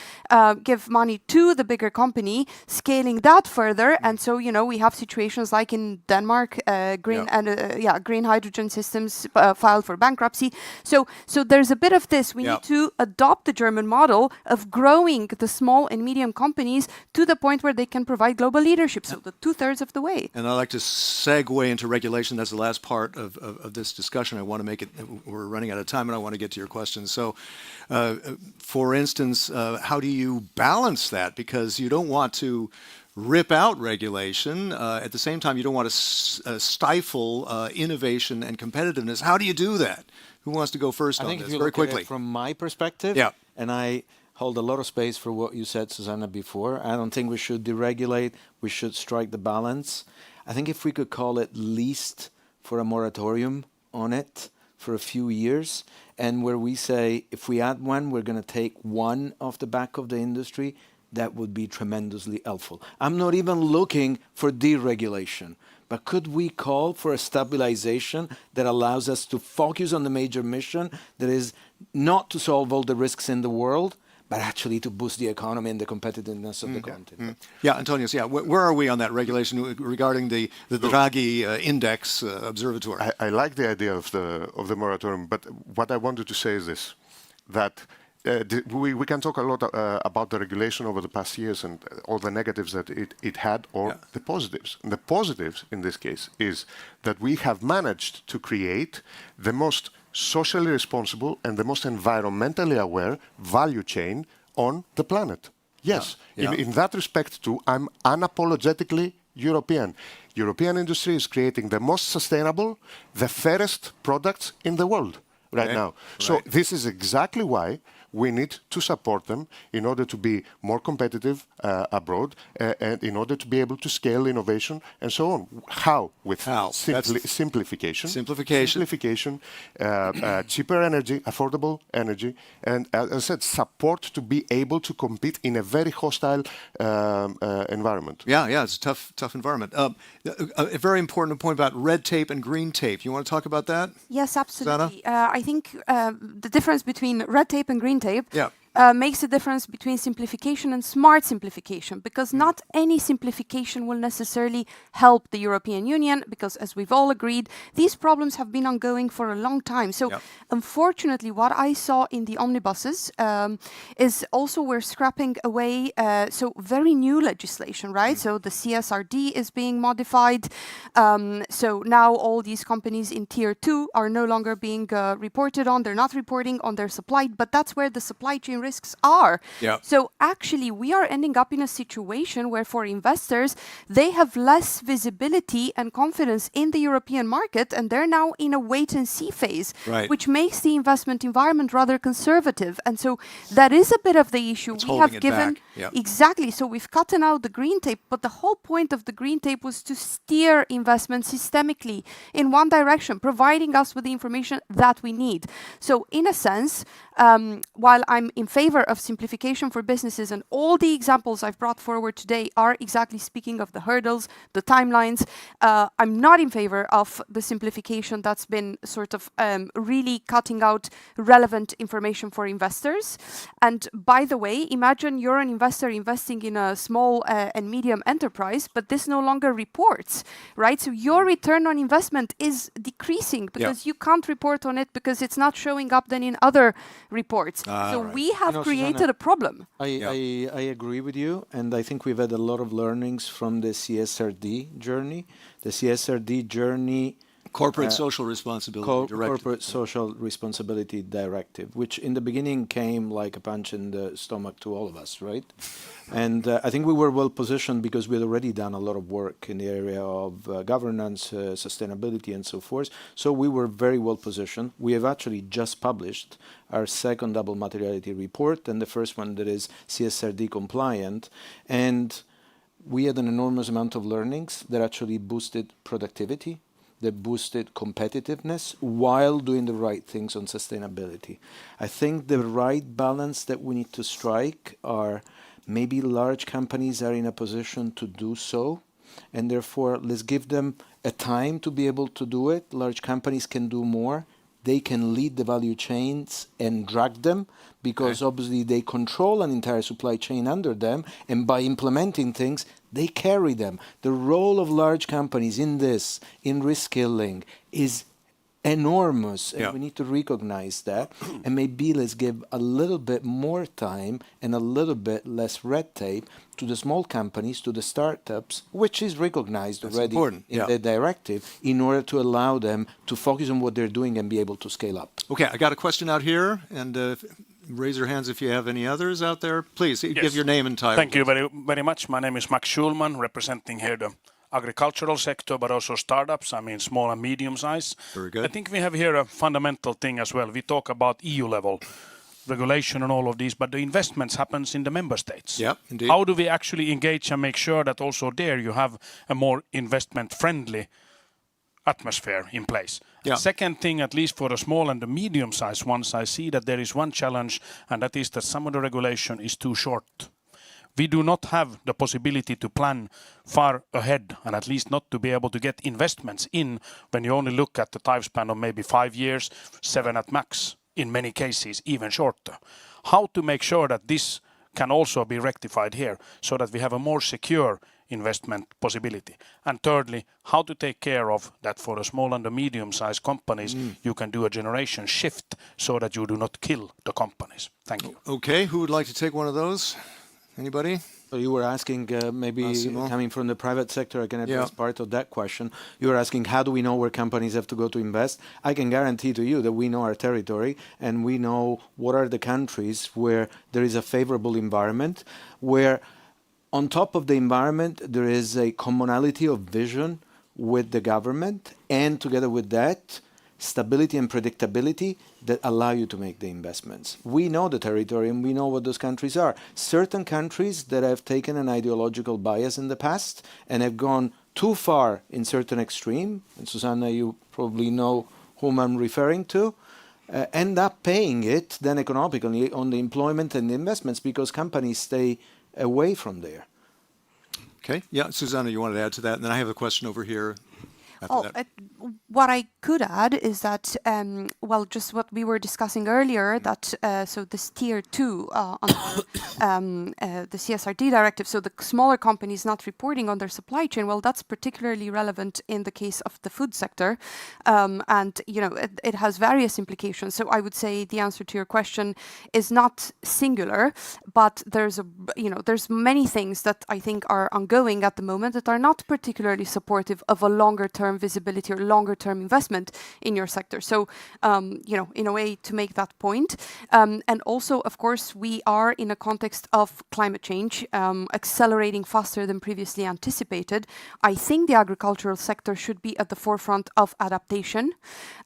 give money to the bigger company, scaling that further. And so, we have situations like in Denmark, green hydrogen systems filed for bankruptcy. So there's a bit of this. We need to adopt the German model of growing the small and medium companies to the point where they can provide global leadership. So the 2/3 of the way. And I'd like to segue into regulation. That's the last part of this discussion. I want to make it, we're running out of time, and I want to get to your questions. So, for instance, how do you balance that? Because you don't want to rip out regulation. At the same time, you don't want to stifle innovation and competitiveness. How do you do that? Who wants to go first on I think this? if you Very look at quickly. it from my perspective, and I hold a lot of space for what you said, Susanna, before. I don't think we should deregulate. We should strike the balance. I think if we could call at least for a moratorium on it for a few years, and where we say if we add one, we're going to take one off the back of the industry, that would be tremendously helpful. I'm not even looking for deregulation, but could we call for a stabilization that allows us to focus on the major mission, that is not to solve all the risks in the world, but actually to boost the economy and the competitiveness of the continent. Yeah, Antonius, where are we on that regulation regarding the Draghi Index Observatory? I like the idea of the moratorium, but what I wanted to say is this, that we can talk a lot about the regulation over the past years and all the negatives that it had, or the positives. And the positives in this case is that we have managed to create the most socially responsible and the most environmentally aware value chain on the planet. Yes, in that respect too, I'm unapologetically European. European industry is creating the most sustainable, the fairest products in the world right now. So this is exactly why we need to support them in order to be more competitive abroad and in order to be able to scale innovation and so on. How? With simplification. Simplification, cheaper energy, affordable energy, and as I said, support to be able to compete in a very hostile environment. Yeah, it's a tough environment. A very important point about red tape and green tape. You want to talk about that? Yes, absolutely. I think the difference between red tape and green tape, makes a difference between simplification and smart simplification, because not any simplification will necessarily help the European Union, because as we've all agreed, these problems have been ongoing for a long time. So unfortunately, what I saw in the omnibuses is also we're scrapping away so very new legislation, right? So the CSRD is being modified. So now all these companies in tier 2 are no longer being reported on. They're not reporting on their supply, but that's where the supply chain risks are. So actually, we are ending up in a situation where for investors, they have less visibility and confidence in the European market, and they're now in a wait-and-see phase, which makes the investment environment rather conservative. And so that is a bit of the issue. It's we have holding it given back. exactly. So we've cut out the green tape, but the whole point of the green tape was to steer investment systemically in one direction, providing us with the information that we need. So in a sense, while I'm in favor of simplification for businesses, and all the examples I've brought forward today are exactly speaking of the hurdles, the timelines, I'm not in favor of the simplification that's been sort of really cutting out relevant information for investors. And by the way, imagine you're an investor investing in a small and medium enterprise, but this no longer reports, right? So your return on investment is decreasing because you can't report on it because it's not showing up then in other reports. So we have created Susanna, a problem. I agree with you, and I think we've had a lot of learnings from the CSRD journey. The CSRD journey, Corporate Social Responsibility Directive. Corporate Social Responsibility Directive, which in the beginning came like a punch in the stomach to all of us, right? And I think we were well positioned because we had already done a lot of work in the area of governance, sustainability, and so forth. So we were very well positioned. We have actually just published our second double materiality report, and the first one that is CSRD compliant. And we had an enormous amount of learnings that actually boosted productivity, that boosted competitiveness while doing the right things on sustainability. I think the right balance that we need to strike are maybe large companies are in a position to do so, and therefore let's give them a time to be able to do it. Large companies can do more. They can lead the value chains and drag them because obviously they control an entire supply chain under them, and by implementing things, they carry them. The role of large companies in this, in reskilling, is enormous, and we need to recognize that. And maybe let's give a little bit more time and a little bit less red tape to the small companies, to the startups, which is recognized already in the directive, in order to allow them to focus on what they're doing and be able to scale up. Okay, I got a question out here, and raise your hands if you have any others out there. Please, give your name and title. Thank you very, very much. My name is Max Schulman, representing here the agricultural sector, but also startups, I mean small and medium size. Very good. I think we have here a fundamental thing as well. We talk about EU level regulation and all of these, but the investments happens in the member states. Yeah, indeed. How do we actually engage and make sure that also there you have a more investment-friendly atmosphere in place? Yeah. Second thing, at least for the small and the medium-sized ones, I see that there is one challenge, and that is that some of the regulation is too short. We do not have the possibility to plan far ahead, and at least not to be able to get investments in when you only look at the time span of maybe 5 years, 7 at max, in many cases even shorter. How to make sure that this can also be rectified here so that we have a more secure investment possibility? And thirdly, how to take care of that for the small and the medium-sized companies, you can do a generation shift so that you do not kill the companies. Thank you. Okay, who would like to take one of those? Anybody? So you were asking, maybe Massimo? coming from the private sector, I can address part of that question. You were asking, how do we know where companies have to go to invest? I can guarantee to you that we know our territory, and we know what are the countries where there is a favorable environment, where on top of the environment, there is a commonality of vision with the government, and together with that, stability and predictability that allow you to make the investments. We know the territory and we know what those countries are. Certain countries that have taken an ideological bias in the past and have gone too far in certain extreme, and Susanna, you probably know whom I'm referring to, end up paying it then economically on the employment and the investments because companies stay away from there. Okay, yeah, Susanna, you wanted to add to that? And then I have a question over here. after that. What I could add is that, well, just what we were discussing earlier, that so this tier 2 under the CSRD directive, so the smaller companies not reporting on their supply chain, well, that's particularly relevant in the case of the food sector, and it has various implications. So I would say the answer to your question is not singular, but there's many things that I think are ongoing at the moment that are not particularly supportive of a longer-term visibility or longer-term investment in your sector. So, in a way, to make that point. And also, of course, we are in a context of climate change accelerating faster than previously anticipated. I think the agricultural sector should be at the forefront of adaptation.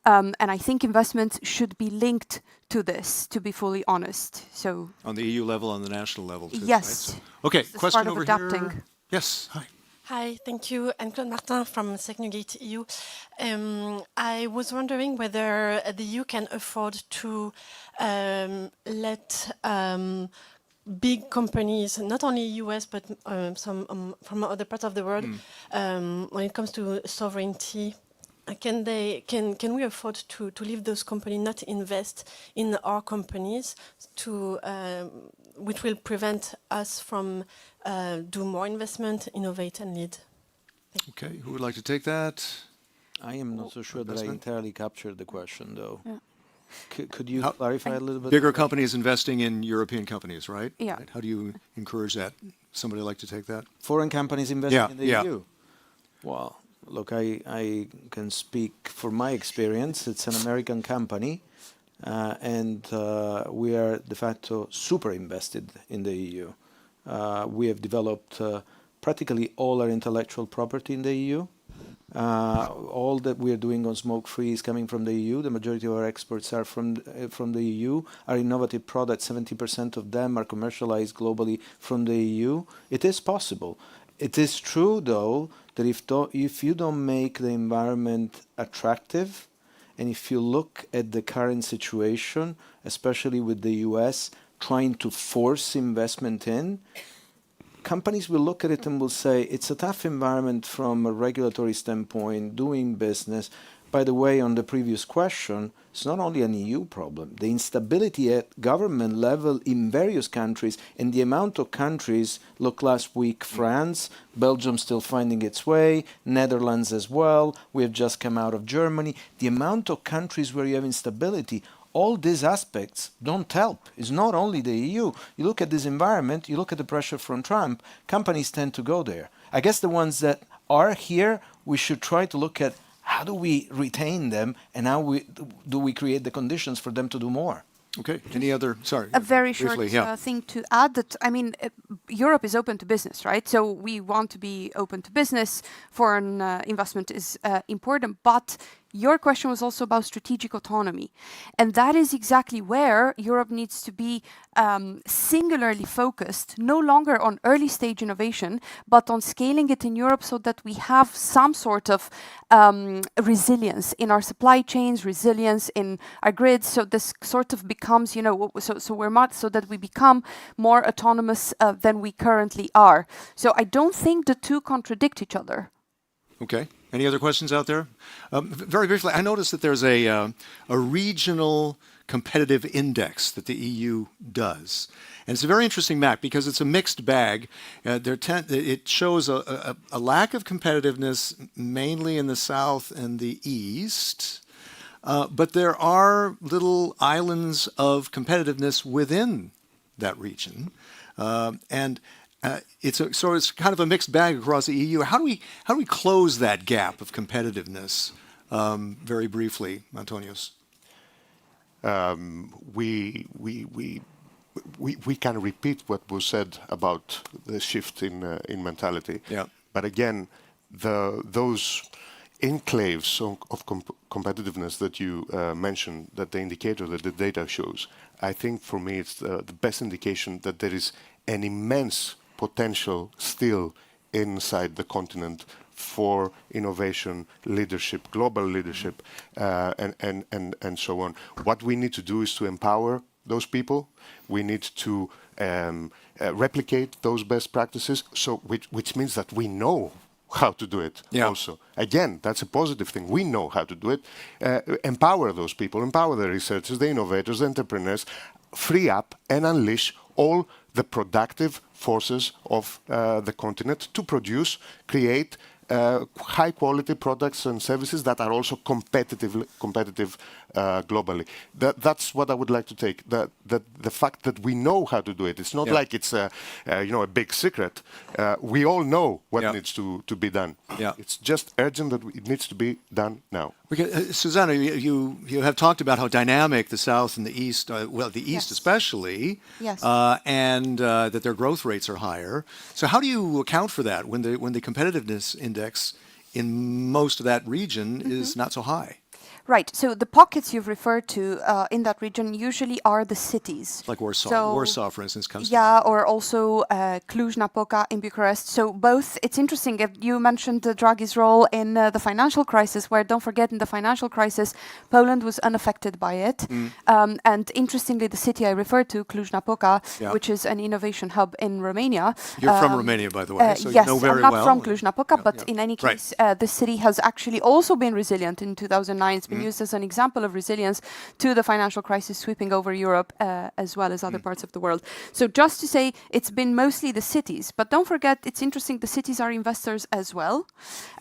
And I think investments should be linked to this, to be fully honest. So on the EU level, on the national level, too. Yes. Right? So, okay, It's question part of over adapting. here. Yes, hi. Hi, thank you. I'm Claude Martin from Secnugate EU. I was wondering whether the EU can afford to let big companies, not only US, but some from other parts of the world, when it comes to sovereignty, can we afford to leave those companies not invest in our companies which will prevent us from do more investment, innovate and lead? Okay, who would like to take that? I am not so sure that I investment? entirely captured the question, though. Yeah. Could you clarify a little bit? Bigger companies investing in European companies, right? Yeah. Right. How do you encourage that? Somebody like to take that? Foreign companies investing in the yeah. EU? Well, look, I can speak for my experience. It's an American company, and we are de facto super invested in the EU. We have developed practically all our intellectual property in the EU. All that we are doing on smoke-free is coming from the EU. The majority of our exports are from the EU. Our innovative products, 70% of them are commercialized globally from the EU. It is possible. It is true, though, that if you don't make the environment attractive, and if you look at the current situation, especially with the US trying to force investment in, companies will look at it and will say, it's a tough environment from a regulatory standpoint, doing business. By the way, on the previous question, it's not only an EU problem. The instability at government level in various countries, and the amount of countries, look last week, France, Belgium still finding its way, Netherlands as well, we have just come out of Germany. The amount of countries where you have instability, all these aspects don't help. It's not only the EU. You look at this environment, you look at the pressure from Trump, companies tend to go there. I guess the ones that are here, we should try to look at how do we retain them and how do we create the conditions for them to do more. Okay, any other, sorry. A very short briefly, yeah. thing to add that, I mean, Europe is open to business, right? So we want to be open to business. Foreign investment is important, but your question was also about strategic autonomy. And that is exactly where Europe needs to be singularly focused, no longer on early stage innovation, but on scaling it in Europe so that we have some sort of resilience in our supply chains, resilience in our grids. So this sort of becomes, so that we become more autonomous than we currently are. So I don't think the two contradict each other. Okay. Any other questions out there? Very briefly, I noticed that there's a regional competitive index that the EU does. And it's a very interesting map because it's a mixed bag. It shows a lack of competitiveness mainly in the south and the east. But there are little islands of competitiveness within that region. It's kind of a mixed bag across the EU. How do we close that gap of competitiveness? Very briefly, Antonius. We can repeat what was said about the shift in mentality. Yeah. But again, those enclaves of competitiveness that you mentioned, that the indicator that the data shows, I think for me it's the best indication that there is an immense potential still inside the continent for innovation, leadership, global leadership, and so on. What we need to do is to empower those people. We need to replicate those best practices, which means that we know how to do it also. Again, that's a positive thing. We know how to do it. Empower those people, empower the researchers, the innovators, the entrepreneurs, free up and unleash all the productive forces of the continent to produce, create high quality products and services that are also competitive globally. That's what I would like to take. The fact that we know how to do it. It's not like it's a big secret. We all know what needs to be done. It's just urgent that it needs to be done now. Because, Susanna, you have talked about how dynamic the South and the East, the East especially, and that their growth rates are higher. So how do you account for that when the competitiveness index in most of that region is not so high? Right. So the pockets you've referred to in that region usually are the cities. Like Warsaw. So, Warsaw, for instance, comes to yeah, or also Cluj-Napoca in Bucharest. So both, it's interesting, you mentioned Draghi's role in the financial crisis, where, don't forget, in the financial crisis, Poland was unaffected by it. And interestingly, the city I referred to, Cluj-Napoca, which is an innovation hub in Romania. You're from Romania, by the way, so yes, you know very I'm not well. from Cluj-Napoca, but in any case, the city has actually also been resilient in 2009. It's been used as an example of resilience to the financial crisis sweeping over Europe as well as other parts of the world. So just to say, it's been mostly the cities, but don't forget, it's interesting, the cities are investors as well.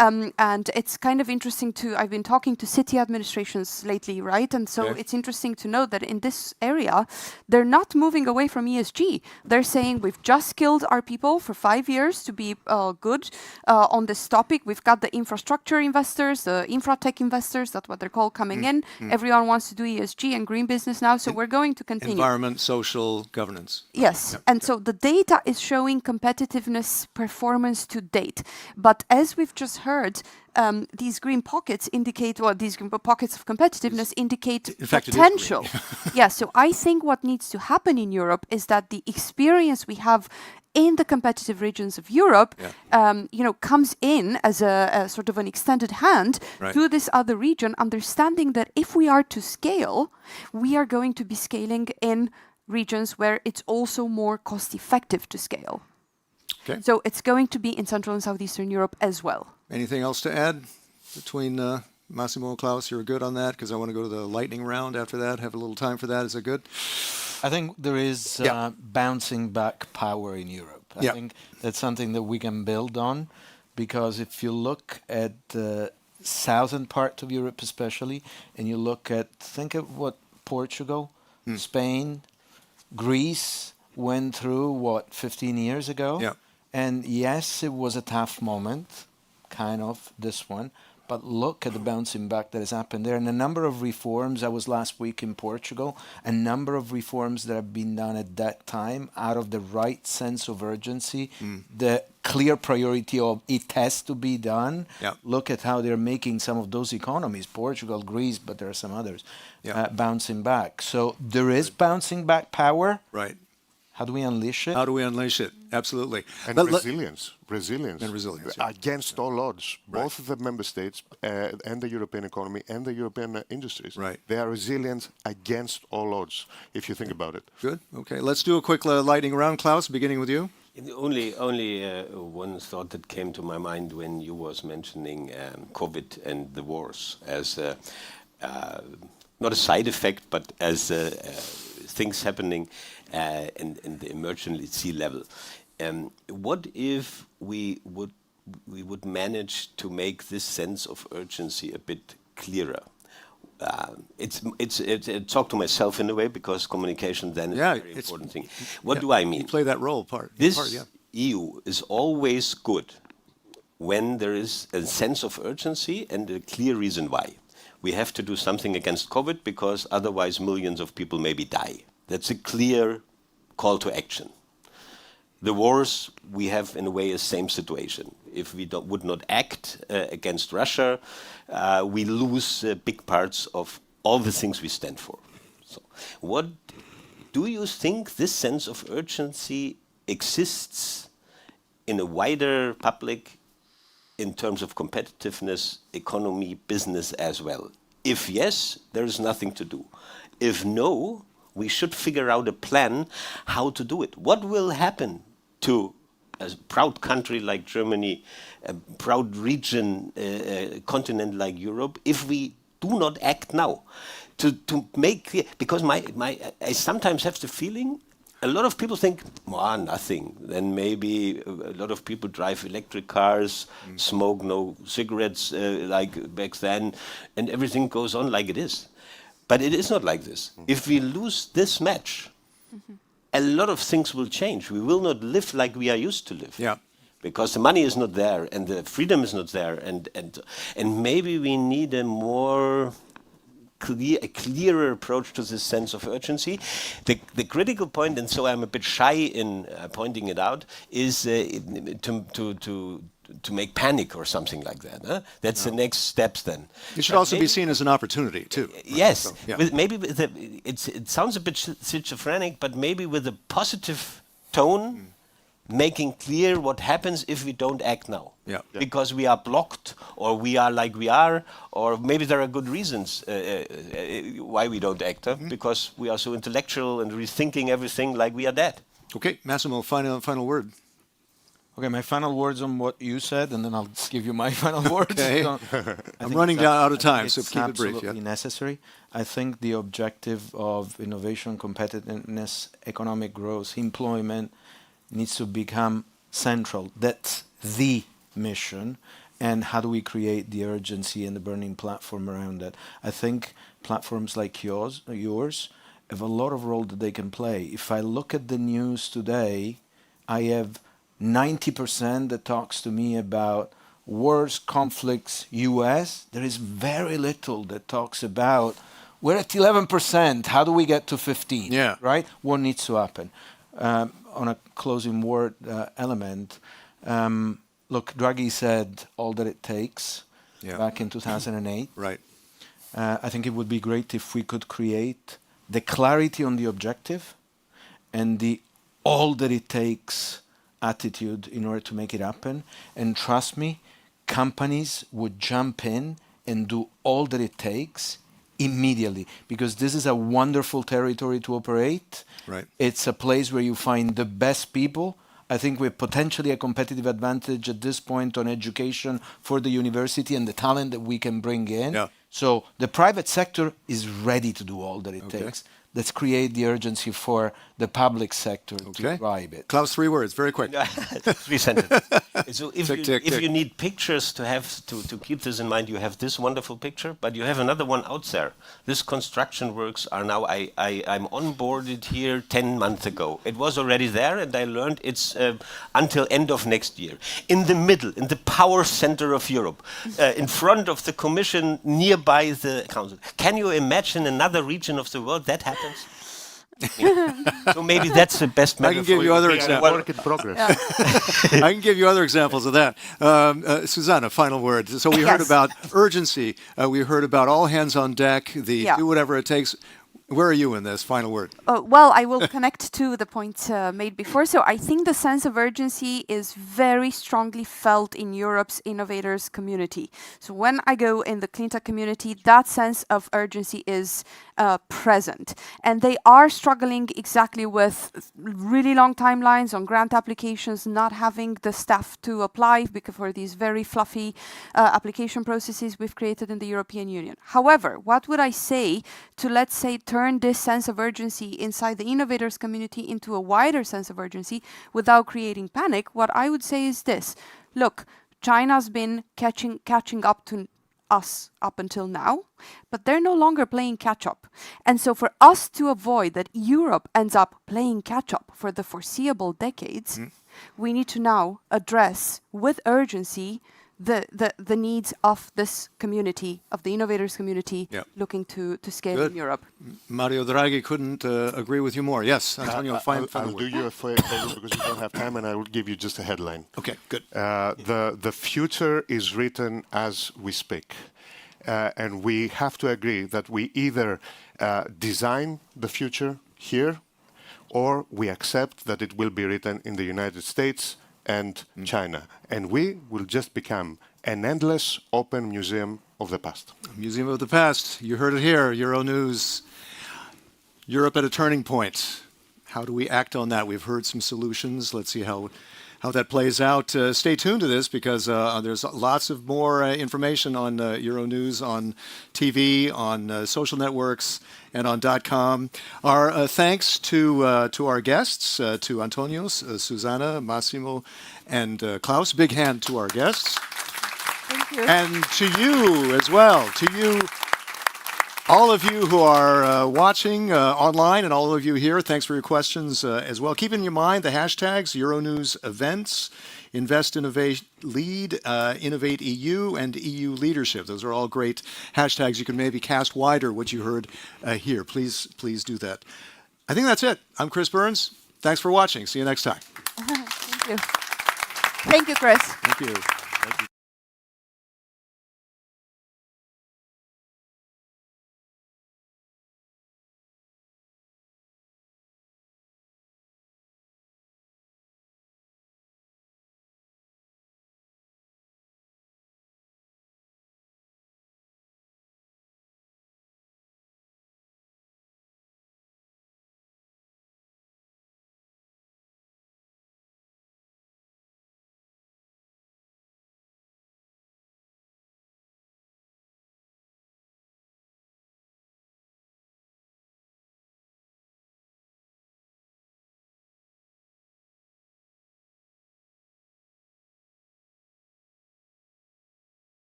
And it's kind of interesting I've been talking to city administrations lately, right? And so it's interesting to note that in this area, they're not moving away from ESG. They're saying, we've just skilled our people for 5 years to be good on this topic. We've got the infrastructure investors, the infratech investors, that's what they're called, coming in. Everyone wants to do ESG and green business now, so we're going to continue. Environment, social, governance. Yes, and so the data is showing competitiveness performance to date. But as we've just heard, these green pockets indicate, these green pockets of competitiveness indicate potential. So I think what needs to happen in Europe is that the experience we have in the competitive regions of Europe, comes in as a sort of an extended hand to this other region, understanding that if we are to scale, we are going to be scaling in regions where it's also more cost effective to scale. Okay. So it's going to be in Central and Southeastern Europe as well. Anything else to add between Massimo and Klaus? You're good on that, because I want to go to the lightning round after that. Have a little time for that. Is that good? I think there is bouncing back power in Europe. I think that's something that we can build on, because if you look at the southern part of Europe especially, and you think of what Portugal, Spain, Greece went through, 15 years ago? Yeah. And yes, it was a tough moment, kind of, this one. But look at the bouncing back that has happened there. And a number of reforms, I was last week in Portugal, a number of reforms that have been done at that time out of the right sense of urgency, the clear priority of it has to be done. Look at how they're making some of those economies, Portugal, Greece, but there are some others, bouncing back. So there is bouncing back power. Right. How do we unleash it? How do we unleash it? Absolutely. And resilience. And resilience. Against all odds. Both of the member states and the European economy and the European industries. Right. They are resilient against all odds, if you think about it. Good. Okay. Let's do a quick lightning round. Klaus, beginning with you. Only one thought that came to my mind when you was mentioning COVID and the wars as not a side effect, but as things happening in the emergency level. What if we would manage to make this sense of urgency a bit clearer? It's talk to myself in a way, because communication then is a very important thing. What do I mean? You play that role part. This EU is always good when there is a sense of urgency and a clear reason why. We have to do something against COVID because otherwise millions of people maybe die. That's a clear call to action. The wars, we have in a way a same situation. If we would not act against Russia, we lose big parts of all the things we stand for. So, what do you think this sense of urgency exists in a wider public in terms of competitiveness, economy, business as well? If yes, there is nothing to do. If no, we should figure out a plan how to do it. What will happen to a proud country like Germany, a proud region, continent like Europe, if we do not act now to make clear, because I sometimes have the feeling a lot of people think, well, nothing. Then maybe a lot of people drive electric cars, smoke no cigarettes like back then, and everything goes on like it is. But it is not like this. If we lose this match, a lot of things will change. We will not live like we are used to live. Yeah. Because the money is not there and the freedom is not there, and maybe we need a more clearer approach to this sense of urgency. The critical point, and so I'm a bit shy in pointing it out, is to make panic or something like that. Huh? That's the next steps then. It should also be seen as an opportunity too. Yes, So, yeah. It sounds a bit schizophrenic, but maybe with a positive tone, making clear what happens if we don't act now. Yeah. Because we are blocked, or we are like we are, or maybe there are good reasons why we don't act, because we are so intellectual and rethinking everything like we are dead. Okay, Massimo, final word. Okay, my final words on what you said, and then I'll just give you my final words. Okay. So, I'm running out of time, so it's keep it brief. absolutely necessary. I think the objective of innovation, competitiveness, economic growth, employment needs to become central. That's the mission. And how do we create the urgency and the burning platform around that? I think platforms like yours have a lot of role that they can play. If I look at the news today, I have 90% that talks to me about wars, conflicts, US. There is very little that talks about, we're at 11%, how do we get to 15? Yeah. Right? What needs to happen? On a closing word element, look, Draghi said all that it takes back in 2008. Right. I think it would be great if we could create the clarity on the objective and the all that it takes attitude in order to make it happen. And trust me, companies would jump in and do all that it takes immediately, because this is a wonderful territory to operate. Right. It's a place where you find the best people. I think we're potentially a competitive advantage at this point on education for the university and the talent that we can bring in. Yeah. So the private sector is ready to do all that it takes. Let's create the urgency for the public sector to drive it. Klaus, 3 words, very quick. 3 sentences. So if Tick. you need pictures to keep this in mind, you have this wonderful picture, but you have another one out there. This construction works are now, I'm onboarded here 10 months ago. It was already there, and I learned it's until end of next year. In the middle, in the power center of Europe, in front of the Commission, nearby the Council. Can you imagine another region of the world that happens? So maybe that's the best metaphor. I can give you other examples. Work in progress. I can give you other examples of that. Susanna, final word. So we heard about urgency. We heard about all hands on deck, do whatever it takes. Where are you in this? Final word. Well, I will connect to the point made before. So I think the sense of urgency is very strongly felt in Europe's innovators community. So when I go in the cleantech community, that sense of urgency is present. And they are struggling exactly with really long timelines on grant applications, not having the staff to apply because for these very fluffy application processes we've created in the European Union. However, what would I say to, let's say, turn this sense of urgency inside the innovators community into a wider sense of urgency without creating panic? What I would say is this. Look, China's been catching up to us up until now, but they're no longer playing catch up. And so for us to avoid that Europe ends up playing catch up for the foreseeable decades, we need to now address with urgency the needs of this community, of the innovators community, looking to scale in Europe. Mario Draghi couldn't agree with you more. Yes, Antonio, final I'll word. do you a favor because we don't have time, and I will give you just a headline. Okay, good. The future is written as we speak. And we have to agree that we either design the future here, or we accept that it will be written in the United States and China. And we will just become an endless open museum of the past. Museum of the Past. You heard it here, Euronews. Europe at a turning point. How do we act on that? We've heard some solutions. Let's see how how that plays out. Stay tuned to this because there's lots of more information on Euronews, on TV, on social networks, and on .com. Our thanks to our guests, to Antonios, Susanna, Massimo, and Klaus. Big hand to our guests. Thank you. And to you as well, to you, all of you who are watching online and all of you here, thanks for your questions as well. Keep in your mind the hashtags Euronews Events, Invest, Innovate, Lead, Innovate EU, and EU Leadership. Those are all great hashtags. You can maybe cast wider what you heard here. Please do that. I think that's it. I'm Chris Burns. Thanks for watching. See you next time. Thank you. Thank you, Chris. Thank you.